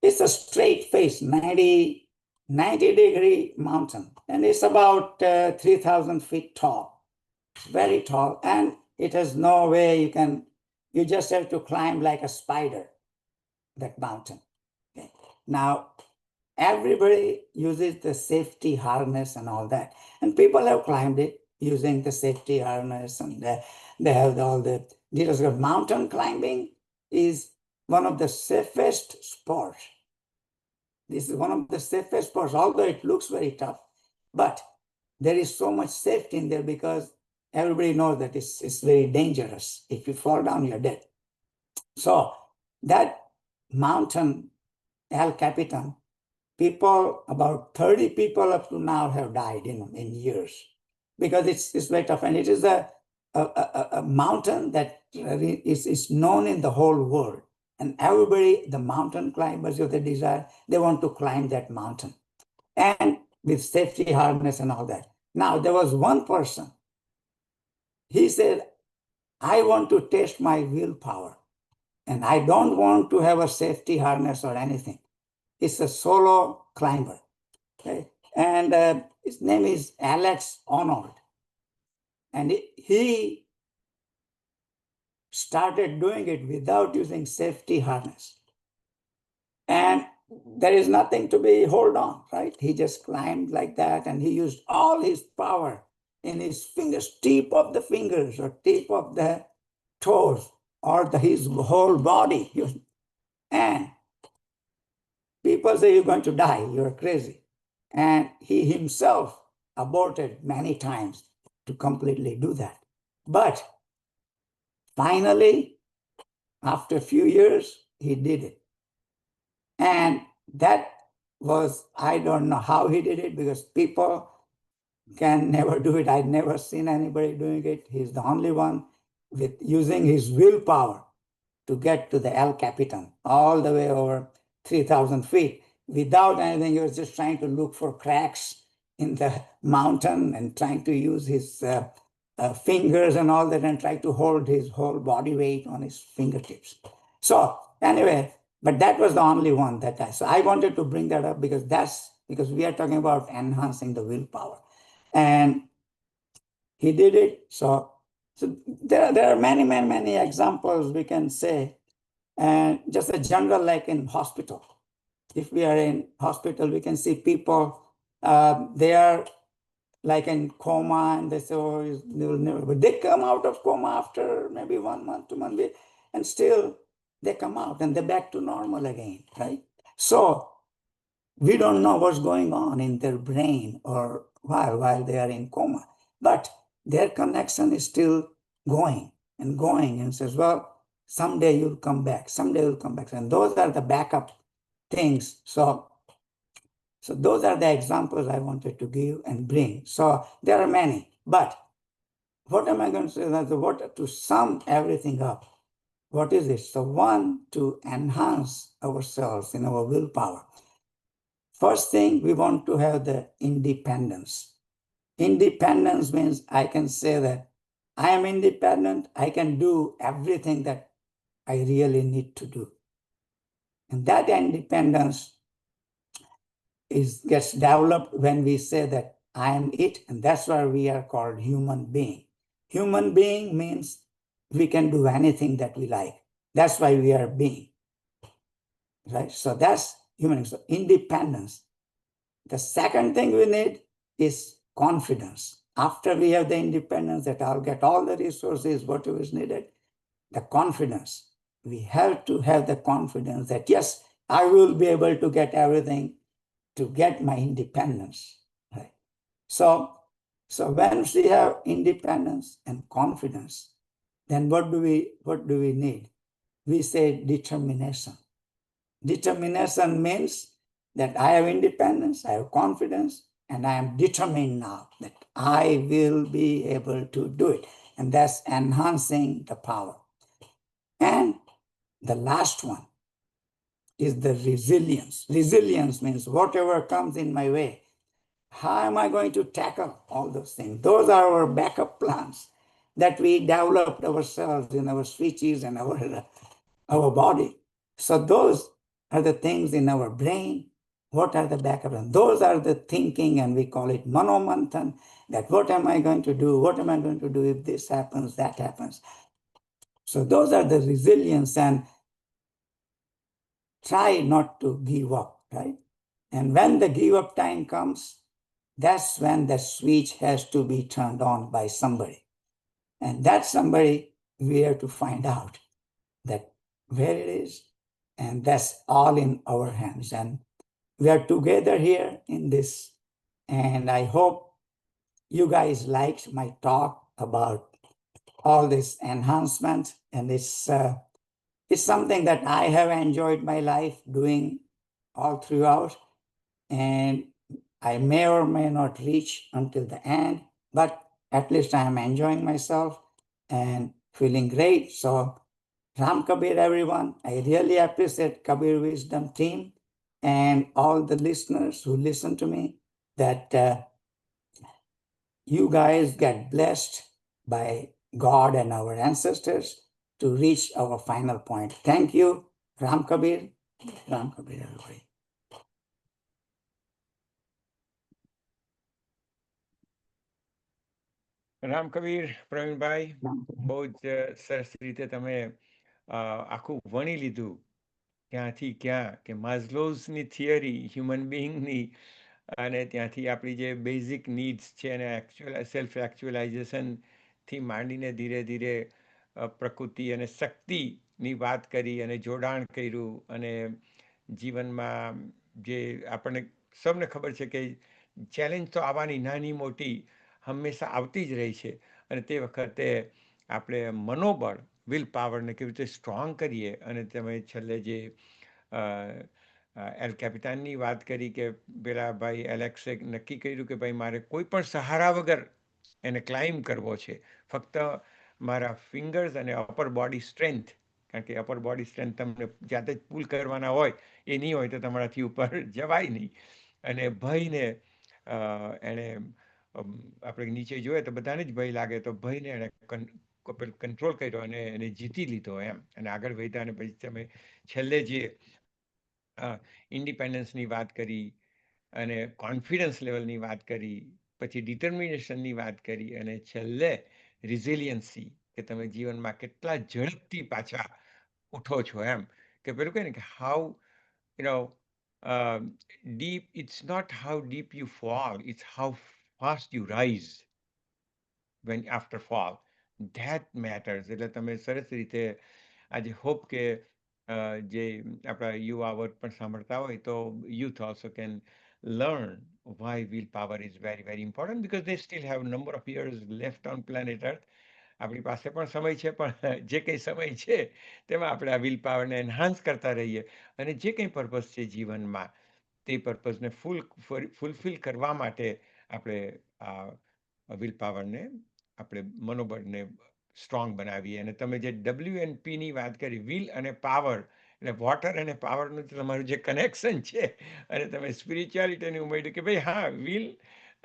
It's a straight face, 90-degree mountain, and it's about 3,000 feet tall. very tall, and it has no way you just have to climb like a spider, that mountain. Okay. Now, everybody uses the safety harness and all that. And people have climbed it using the safety harness, and they have all the details. Mountain climbing is one of the safest sports. This is one of the safest sports, although it looks very tough. But there is so much safety in there because everybody knows that it's very dangerous. If you fall down, you're dead. So that mountain, El Capitan, people, about 30 people up to now have died in years because it's very tough. And it is a mountain that is known in the whole world. And everybody, the mountain climbers, if they desire, they want to climb that mountain. And with safety harness and all that. Now, there was one person, he said, I want to test my willpower. And I don't want to have a safety harness or anything. It's a solo climber. Okay? And his name is Alex Arnold. And he started doing it without using safety harness. And there is nothing to be hold on, right? He just climbed like that, and he used all his power in his fingers, tip of the fingers or tip of the toes or his whole body. And people say, you're going to die, you're crazy. And he himself aborted many times to completely do that. But finally, after a few years, he did it. And that was, I don't know how he did it, because people can never do it. I'd never seen anybody doing it. He's the only one with using his willpower to get to the El Capitan, all the way over 3,000 feet without anything. He was just trying to look for cracks in the mountain and trying to use his fingers and all that and try to hold his whole body weight on his fingertips. So anyway, but that was the only one that so I wanted to bring that up because we are talking about enhancing the willpower. And he did it. So there are many examples we can say. And just a general, like in hospital. If we are in hospital, we can see people, they are like in coma, and they say, oh, they will never, but they come out of coma after maybe 1 month, 2 months, and still they come out and they're back to normal again, right? So we don't know what's going on in their brain or while they are in coma, but their connection is still going and says, well, someday you'll come back, someday you'll come back. And those are the backup things. So those are the examples I wanted to give and bring. So there are many, but what am I going to say? To sum everything up, what is it? So one, to enhance ourselves in our willpower. First thing, we want to have the independence. Independence means I can say that I am independent. I can do everything that I really need to do. And that independence gets developed when we say that I am it, and that's why we are called human being. Human being means we can do anything that we like. That's why we are being, right? So that's human. So independence. The second thing we need is confidence. After we have the independence that I'll get all the resources, whatever is needed, the confidence. We have to have the confidence that, yes, I will be able to get everything to get my independence, right? So when we have independence and confidence, then what do we need? We say determination. Determination means that I have independence, I have confidence, and I am determined now that I will be able to do it. And that's enhancing the power. And the last one is the resilience. Resilience means whatever comes in my way, how am I going to tackle all those things? Those are our backup plans that we developed ourselves in our speeches and our body. So those are the things in our brain. What are the backup plans? Those are the thinking, and we call it manomanthan. that what am I going to do? What am I going to do if this happens, that happens? So those are the resilience, and try not to give up, right? And when the give up time comes, that's when the switch has to be turned on by somebody. And that somebody we have to find out that where it is. And that's all in our hands. And we are together here in this. And I hope you guys liked my talk about all this enhancement. And it's something that I have enjoyed my life doing all throughout. And I may or may not reach until the end, but at least I am enjoying myself and feeling great. So Ram Kabir, everyone, I really appreciate Kabir Wisdom team and all the listeners who listen to me, that you guys get blessed by God and our ancestors to reach our final point. Thank you, Ram Kabir. Ram Kabir, everybody. Ram Kabir Pravinbhai, બહુ જ સરસ રીતે તમે આખું વણી લીધું ક્યાંથી ક્યાં, કે માઝલોઝની થિયરી હ્યુમન બિંગની, અને ત્યાંથી આપણી જે બેઝિક નીડ્સ છે અને સેલ્ફ એક્ચ્યુઅલાઇઝેશનથી માંડીને ધીરે ધીરે પ્રકૃતિ અને શક્તિની વાત કરી અને જોડાણ કર્યું. અને જીવનમાં જે આપણને સૌને ખબર છે કે ચેલેન્જ તો આવવાની નાની મોટી હંમેશા આવતી જ રહી છે. અને તે વખતે આપણે મનોબળ, વિલ પાવરને કેવી રીતે સ્ટ્રોંગ કરીએ. અને તમે છેલ્લે જે એલ કેપિટાનની વાત કરી કે પેલા ભાઈ એલેક્સે નક્કી કર્યું કે ભાઈ મારે કોઈ પણ સહારા વગર એને ક્લાઇમ્બ કરવો છે, ફક્ત મારા ફિંગર્સ અને અપર બોડી સ્ટ્રેન્થ, કારણ કે અપર બોડી સ્ટ્રેન્થ તમને જાતે જ પુલ કરવાના હોય, એ નહીં હોય તો તમારાથી ઉપર જવાય નહીં. અને ભયને એણે આપણે નીચે જોઈએ તો બધાને જ ભય લાગે, તો ભયને એણે કંટ્રોલ કર્યો અને એને જીતી લીધો એમ, અને આગળ વધ્યા. અને પછી તમે છેલ્લે જે ઇન્ડિપેન્ડન્સની વાત કરી અને કોન્ફિડન્સ લેવલની વાત કરી, પછી ડિટર્મિનેશનની વાત કરી, અને છેલ્લે રિઝિલિયન્સી, કે તમે જીવનમાં કેટલા ઝડપથી પાછા ઉઠો છો એમ. કે પેલું કહે ને કે how deep, it's not how deep you fall, it's how fast you rise when after fall. That matters. એટલે તમે સરસ રીતે આજે હોપ કે જે આપણા યુવા વર્ગ પણ સાંભળતા હોય તો youth also can learn why willpower is very, very important, because they still have a number of years left on planet Earth. આપણી પાસે પણ સમય છે, પણ જે કંઈ સમય છે તેમાં આપણે આ વિલ પાવરને એન્હાન્સ કરતા રહીએ. અને જે કંઈ પર્પઝ છે જીવનમાં, તે પર્પઝને ફૂલફિલ કરવા માટે આપણે આ વિલ પાવરને, આપણે મનોબળને સ્ટ્રોંગ બનાવીએ. અને તમે જે WNPની વાત કરી, વિલ અને પાવર, એટલે વોટર અને પાવરનું તમારું જે કનેક્શન છે, અને તમે સ્પિરિચ્યુઆલિટીની ઉમેર્યું કે ભાઈ હા, વિલ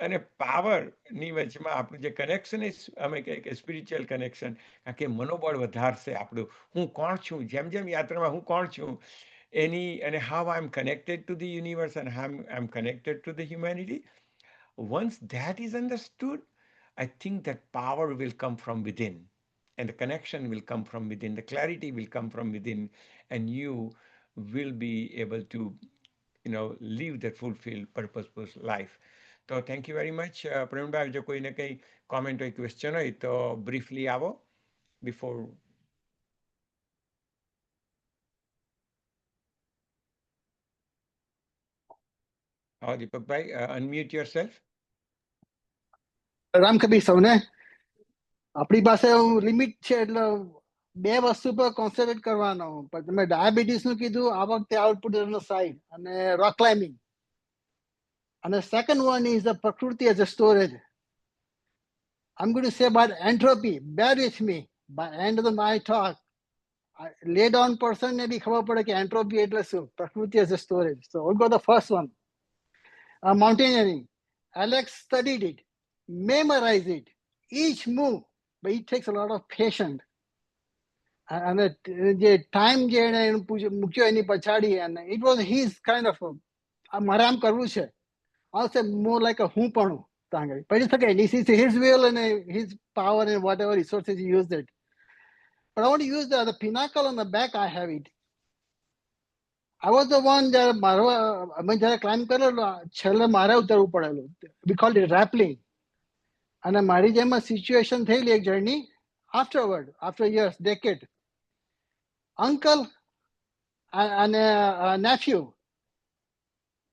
અને પાવરની વચમાં આપણું જે કનેક્શન એ અમે કહીએ કે સ્પિરિચ્યુઅલ કનેક્શન, કારણ કે મનોબળ વધારશે આપણું. હું કોણ છું, જેમ જેમ યાત્રામાં હું કોણ છું એની, અને how I am connected to the universe and how I'm connected to the humanity. Once that is understood, I think that power will come from within, and the connection will come from within, the clarity will come from within, and you will be able to, live that fulfilled, purposeful life. તો thank you very much. Pravinbhai, જો કોઈને કંઈ comment હોય, question હોય તો briefly આવો before. હા દીપકભાઈ, unmute yourself. Ram Kabir સૌને. આપણી પાસે લિમિટ છે, એટલે બે વસ્તુ પર કોન્સન્ટ્રેટ કરવાનો. પણ તમે ડાયાબિટીસ નું કીધું, આ વખતે આઉટપુટ સાઇડ અને રોક ક્લાઇમ્બિંગ. અને સેકન્ડ વન ઇઝ ધ પ્રકૃતિ as a storage. I'm going to say about entropy. Bear with me. By end of my talk, laid on person ને બી ખબર પડે કે entropy એટલે શું, પ્રકૃતિ as a storage. So we'll go the first one. Mountaineering. Alex studied it, memorized it, each move, but it takes a lot of patience. અને જે time જે એને મૂક્યો એની પછાડી, અને it was his kind of મારે આમ કરવું છે. I'll say more like a હું પણ. But it's okay. This is his will and his power and whatever resources he used it. But I want to use the pinnacle on the back. I have it. I was the one that અમે જ્યારે climb કરેલો છેલ્લે મારે ઉતરવું પડેલું. We called it rappelling. અને મારી જેમ સિચ્યુએશન થયેલી એક journey afterward, after years, decade. Uncle and nephew,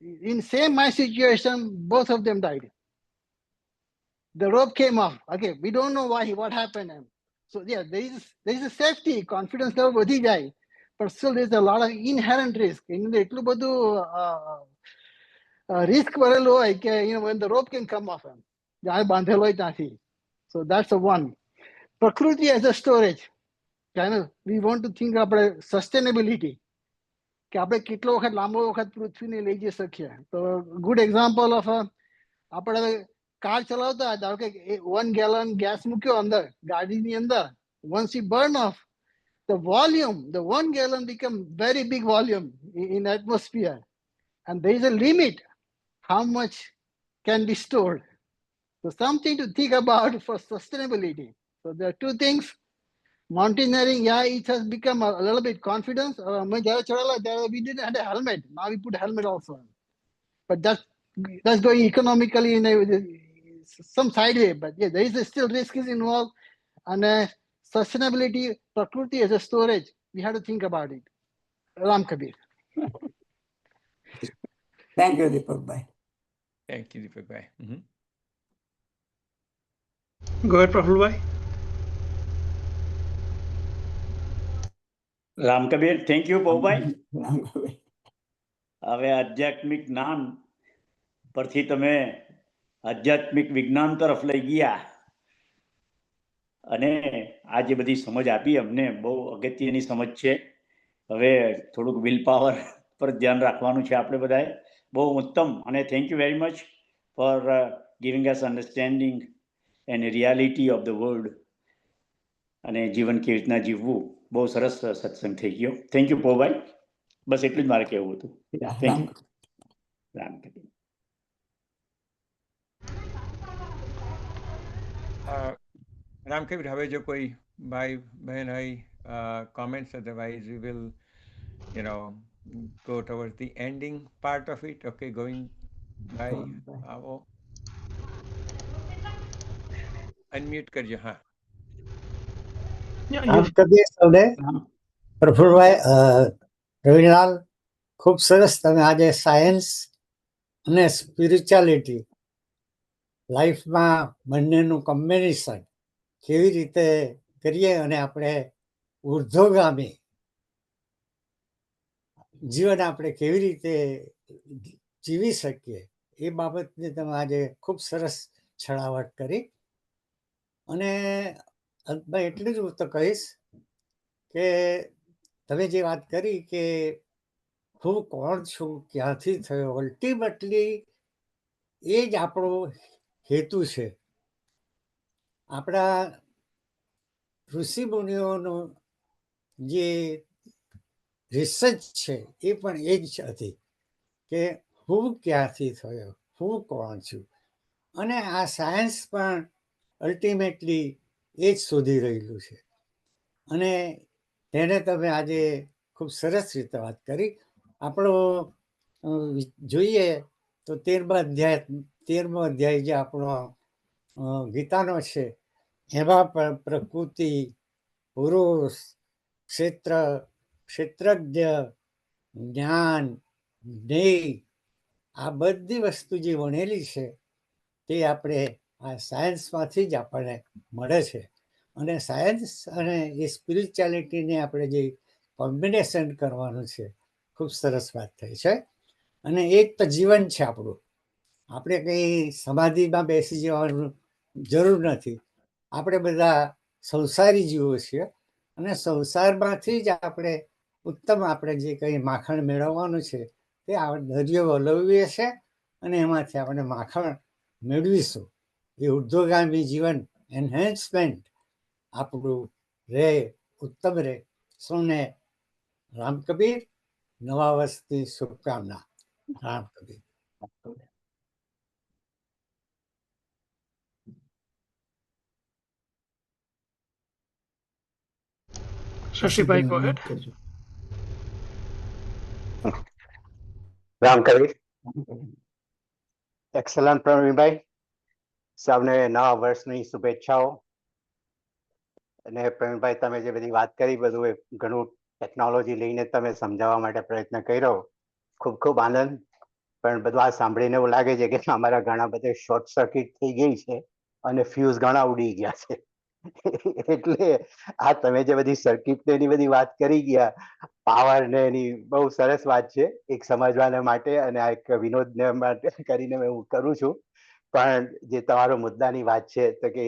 in same my situation, both of them died. The rope came off. Okay, we don't know why, what happened. So yeah, there is a safety, confidence level વધી જાય. But still there's a lot of inherent risk. એટલું બધું risk ભરેલું હોય કે when the rope can come off him. જ્યારે બાંધેલો હોય ત્યાંથી. So that's the one. પ્રકૃતિ as a storage. We want to think about sustainability. કે આપણે કેટલો વખત લાંબો વખત પૃથ્વીને લઈ જઈ શકીએ. તો ગુડ એક્ઝામ્પલ ઓફ આપણે કાર ચલાવતા ધારો કે 1 gallon ગેસ મૂક્યો અંદર ગાડીની અંદર. Once you burn off, the volume, the 1 gallon become very big volume in atmosphere. And there is a limit how much can be stored. So something to think about for sustainability. So there are two things. Mountaineering, yeah, it has become a little bit confidence. We didn't have a helmet. Now we put a helmet also. But that's going economically in some side way. But yeah, there is still risk is involved. And sustainability, prakriti as a storage, we have to think about it. Ram Kabir. Thank you, Deepak bhai. Thank you, Deepak bhai. Go ahead, Praful bhai. Ram Kabir, thank you બહુભાઈ. હવે આધ્યાત્મિક જ્ઞાન પરથી તમે આધ્યાત્મિક વિજ્ઞાન તરફ લઈ ગયા અને આ જે બધી સમજ આપી અમને બહુ અગત્યની સમજ છે. હવે થોડુંક વિલ પાવર પર ધ્યાન રાખવાનું છે આપણે બધાએ. બહુ ઉત્તમ અને thank you very much for giving us understanding and reality of the world અને જીવન કેવી રીતના જીવવું. બહુ સરસ સત્સંગ થઈ ગયો. Thank you પોભાઈ. બસ એટલું જ મારે કહેવું હતું. Thank you. રામ કબીર. રામ કબીર, હવે જો કોઈ ભાઈ બહેન હોય comments, otherwise we will go towards the ending part of it. Okay, going by આવો unmute કરજો. હા, Yeah, રામ કબીર સૌને. પ્રફુલભાઈ, રવિલાલ, ખૂબ સરસ તમે આજે સાયન્સ અને સ્પિરિચ્યુઆલિટી લાઈફમાં બંનેનું કોમ્બિનેશન કેવી રીતે કરીએ અને આપણે ઉર્ધ્વગામી જીવન આપણે કેવી રીતે જીવી શકીએ એ બાબતને તમે આજે ખૂબ સરસ છણાવટ કરી. અને અંતમાં એટલું જ હું તો કહીશ કે તમે જે વાત કરી કે હું કોણ છું, ક્યાંથી થયો, અલ્ટિમેટલી એ જ આપણો હેતુ છે. આપણા ઋષિમુનિઓનો જે રિસર્ચ છે એ પણ એ જ હતી કે હું ક્યાંથી થયો, હું કોણ છું. અને આ સાયન્સ પણ અલ્ટિમેટલી એ જ શોધી રહેલું છે. અને તેને તમે આજે ખૂબ સરસ રીતે વાત કરી. આપણો જોઈએ તો 13મો અધ્યાય જે આપણો ગીતાનો છે એમાં પણ પ્રકૃતિ, પુરુષ, ક્ષેત્રજ્ઞ, જ્ઞાન, જ્ઞેય, આ બધી વસ્તુ જે વણેલી છે તે આપણે આ સાયન્સમાંથી જ આપણને મળે છે. અને સાયન્સ અને એ સ્પિરિચ્યુઆલિટીને આપણે જે કોમ્બિનેશન કરવાનું છે, ખૂબ સરસ વાત થઈ છે. અને એ જ તો જીવન છે આપણું. આપણે કંઈ સમાધિમાં બેસી જવાનું જરૂર નથી. આપણે બધા સંસારી જીવો છીએ અને સંસારમાંથી જ આપણે ઉત્તમ આપણે જે કંઈ માખણ મેળવવાનું છે તે દરિયો વલવીએ છે અને એમાંથી આપણે માખણ મેળવીશું. એ ઉર્ધ્વગામી જીવન એન્હેન્સમેન્ટ આપણું રહે, ઉત્તમ રહે. સૌને રામ કબીર, નવા વર્ષની શુભકામના. Ram Kabir. Shashibhai, go ahead. Ram Kabir. Excellent Pravinbhai, સૌને નવા વર્ષની શુભેચ્છાઓ. અને પ્રવીણભાઈ, તમે જે બધી વાત કરી, બધું એ ઘણું ટેકનોલોજી લઈને તમે સમજાવવા માટે પ્રયત્ન કર્યો, ખૂબ ખૂબ આનંદ. પણ બધું આ સાંભળીને એવું લાગે છે કે અમારા ઘણા બધા શોર્ટ સર્કિટ થઈ ગઈ છે અને ફ્યુઝ ઘણા ઉડી ગયા છે. એટલે આ તમે જે બધી સર્કિટ એની બધી વાત કરી ગયા, પાવર ને એની બહુ સરસ વાત છે એક સમજવાને માટે, અને આ એક વિનોદ માટે કરીને હું કરું છું. પણ જે તમારો મુદ્દાની વાત છે તો કે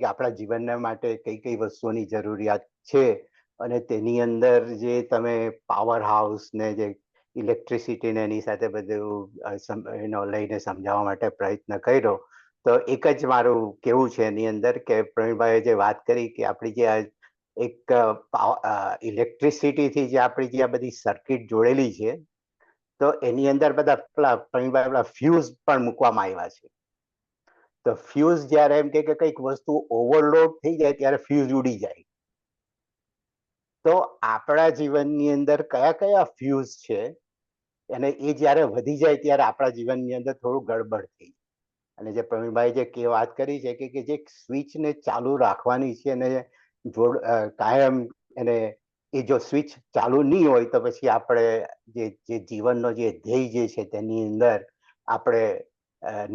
આપણા જીવનના માટે કઈ કઈ વસ્તુઓની જરૂરિયાત છે, અને તેની અંદર જે તમે પાવર હાઉસ ને જે ઇલેક્ટ્રિસિટી ને એની સાથે બધું લઈને સમજાવવા માટે પ્રયત્ન કર્યો. તો એક જ મારું કેવું છે એની અંદર કે પ્રવીણભાઈએ જે વાત કરી કે આપણી જે એક ઇલેક્ટ્રિસિટીથી જે આપણી જે આ બધી સર્કિટ જોડેલી છે, તો એની અંદર બધા પેલા ફ્યુઝ પણ મૂકવામાં આવ્યા છે. તો ફ્યુઝ જ્યારે એમ કે કંઈક વસ્તુ ઓવરલોડ થઈ જાય ત્યારે ફ્યુઝ ઉડી જાય. તો આપણા જીવનની અંદર કયા કયા ફ્યુઝ છે, અને એ જ્યારે વધી જાય ત્યારે આપણા જીવનની અંદર થોડું ગડબડ થઈ જાય. અને જે પ્રવીણભાઈ જે વાત કરી છે કે જે સ્વિચને ચાલુ રાખવાની છે અને કાયમ એને એ જો સ્વિચ ચાલુ નહીં હોય તો પછી આપણે જે જીવનનો જે ધ્યેય જે છે તેની અંદર આપણે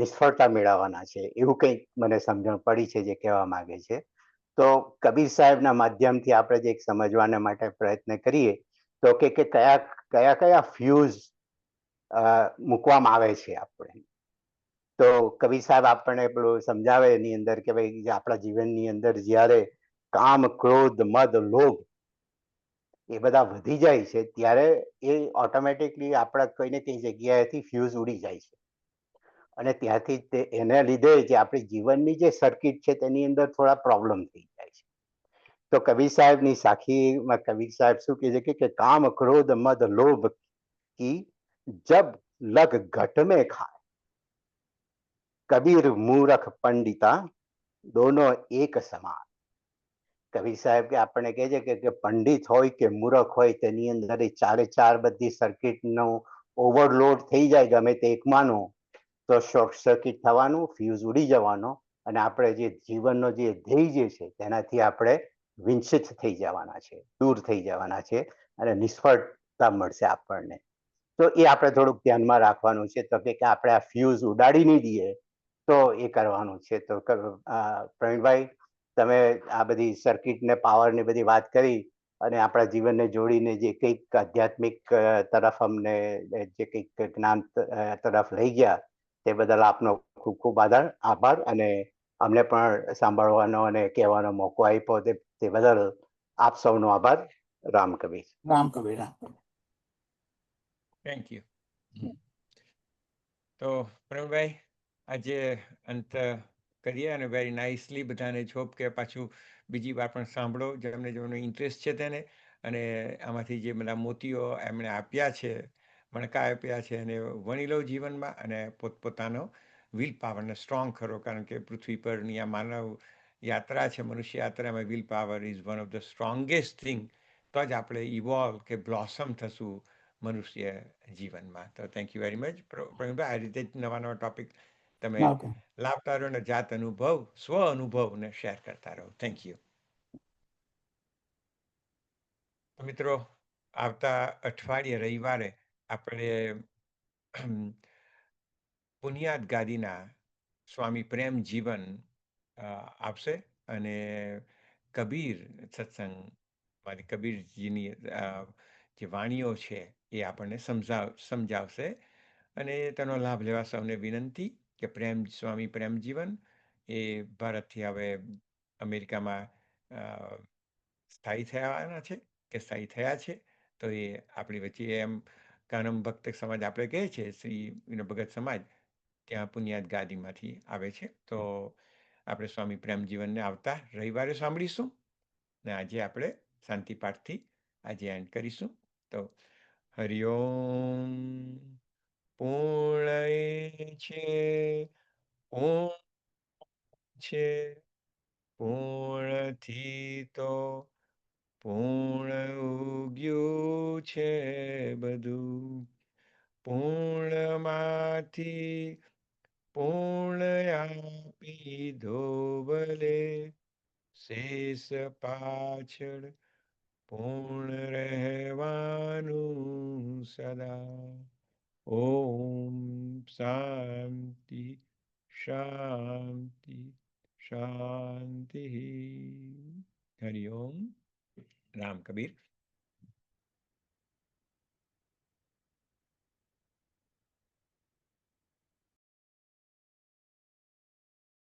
નિષ્ફળતા મેળવવાના છે, એવું કંઈક મને સમજણ પડી છે જે કહેવા માંગે છે. તો કબીર સાહેબના માધ્યમથી આપણે જે સમજવાને માટે પ્રયત્ન કરીએ તો કે કયા કયા કયા ફ્યુઝ મૂકવામાં આવે છે આપણે. તો કબીર સાહેબ આપણને પેલું સમજાવે એની અંદર કે ભાઈ આપણા જીવનની અંદર જ્યારે કામ, ક્રોધ, મદ, લોભ એ બધા વધી જાય છે ત્યારે એ ઓટોમેટિકલી આપણા કઈ ને કઈ જગ્યાએથી ફ્યુઝ ઉડી જાય છે, અને ત્યાંથી એના લીધે જે આપણી જીવનની જે સર્કિટ છે તેની અંદર થોડા પ્રોબ્લેમ થઈ જાય છે. તો કબીર સાહેબની સાખીમાં કબીર સાહેબ શું કહે છે કે કામ, ક્રોધ, મદ, લોભ કી જબ લગ ઘટ में खाए, કબીર મૂરખ પંડિતા દોનો એક સમાન. કબીર સાહેબ કે આપણને કહે છે કે પંડિત હોય કે મૂરખ હોય તેની અંદર ચારે ચાર બધી સર્કિટનો ઓવરલોડ થઈ જાય ગમે તે એકમાંનો, તો શોર્ટ સર્કિટ થવાનું, ફ્યુઝ ઉડી જવાનો, અને આપણે જે જીવનનો જે ધ્યેય જે છે તેનાથી આપણે વિંછિત થઈ જવાના છે, દૂર થઈ જવાના છે, અને નિષ્ફળતા મળશે આપણને. તો એ આપણે થોડુંક ધ્યાનમાં રાખવાનું છે. તો કે આપણે આ ફ્યુઝ ઉડાડી નહીં દઈએ તો એ કરવાનું છે. તો પ્રવીણભાઈ, તમે આ બધી સર્કિટ ને પાવર ની બધી વાત કરી અને આપણા જીવનને જોડીને જે કંઈક આધ્યાત્મિક તરફ અમને જે કંઈક જ્ઞાન તરફ લઈ ગયા તે બદલ આપનો ખૂબ ખૂબ આભાર, અને અમને પણ સાંભળવાનો અને કહેવાનો મોકો આપ્યો તે બદલ આપ સૌનો આભાર. રામ કબીર. રામ કબીર. રામ કબીર. Thank you. તો પ્રવીણભાઈ, આજે અંત કરીએ, અને વેરી નાઇસલી બધાને જોબ કે પાછું બીજી વાર પણ સાંભળો જેમને ઇન્ટરેસ્ટ છે તેને, અને આમાંથી જે બધા મોતીઓ એમણે આપ્યા છે, મણકા આપ્યા છે, અને વણી લો જીવનમાં, અને પોતપોતાનો વિલ પાવરને સ્ટ્રોંગ કરો. કારણ કે પૃથ્વી પરની આ માનવ યાત્રા છે, મનુષ્ય યાત્રામાં will power is one of the strongest thing. તો જ આપણે ઇવોલ્વ કે બ્લોસમ થશું મનુષ્ય જીવનમાં. તો thank you very much Pravinbhai. આ રીતે જ નવા નવા ટોપિક તમે લાવતા રહો, અને જાત અનુભવ, સ્વ અનુભવને શેર કરતા રહો. Thank you. મિત્રો, આવતા અઠવાડિયે રવિવારે આપણે બુનિયાદ ગાદીના સ્વામી પ્રેમ જીવન આપશે, અને કબીર સત્સંગ મારી કબીરજીની જે વાણીઓ છે એ આપણને સમજાવશે. અને તેનો લાભ લેવા સૌને વિનંતી કે સ્વામી પ્રેમ જીવન એ ભારતથી હવે અમેરિકામાં સ્થાયી થવાના છે કે સ્થાયી થયા છે. તો એ આપણી વચ્ચે એમ કાનમ ભક્ત સમાજ આપણે કહે છે, શ્રી ભગત સમાજ, ત્યાં પુનિયાદ ગાદીમાંથી આવે છે. તો આપણે સ્વામી પ્રેમ જીવનને આવતા રવિવારે સાંભળીશું, ને આજે આપણે શાંતિ પાઠથી આજે એન્ડ કરીશું. તો હરિઓમ. પૂર્ણ છે, પૂર્ણ છે, પૂર્ણથી તો પૂર્ણ ઉગ્યું છે બધું, પૂર્ણમાંથી પૂર્ણ આપી ધોબલે, શેષ પાછળ પૂર્ણ રહેવાનું સદા. ઓમ શાંતિ શાંતિ શાંતિ. હરિ ઓમ. રામ કબીર.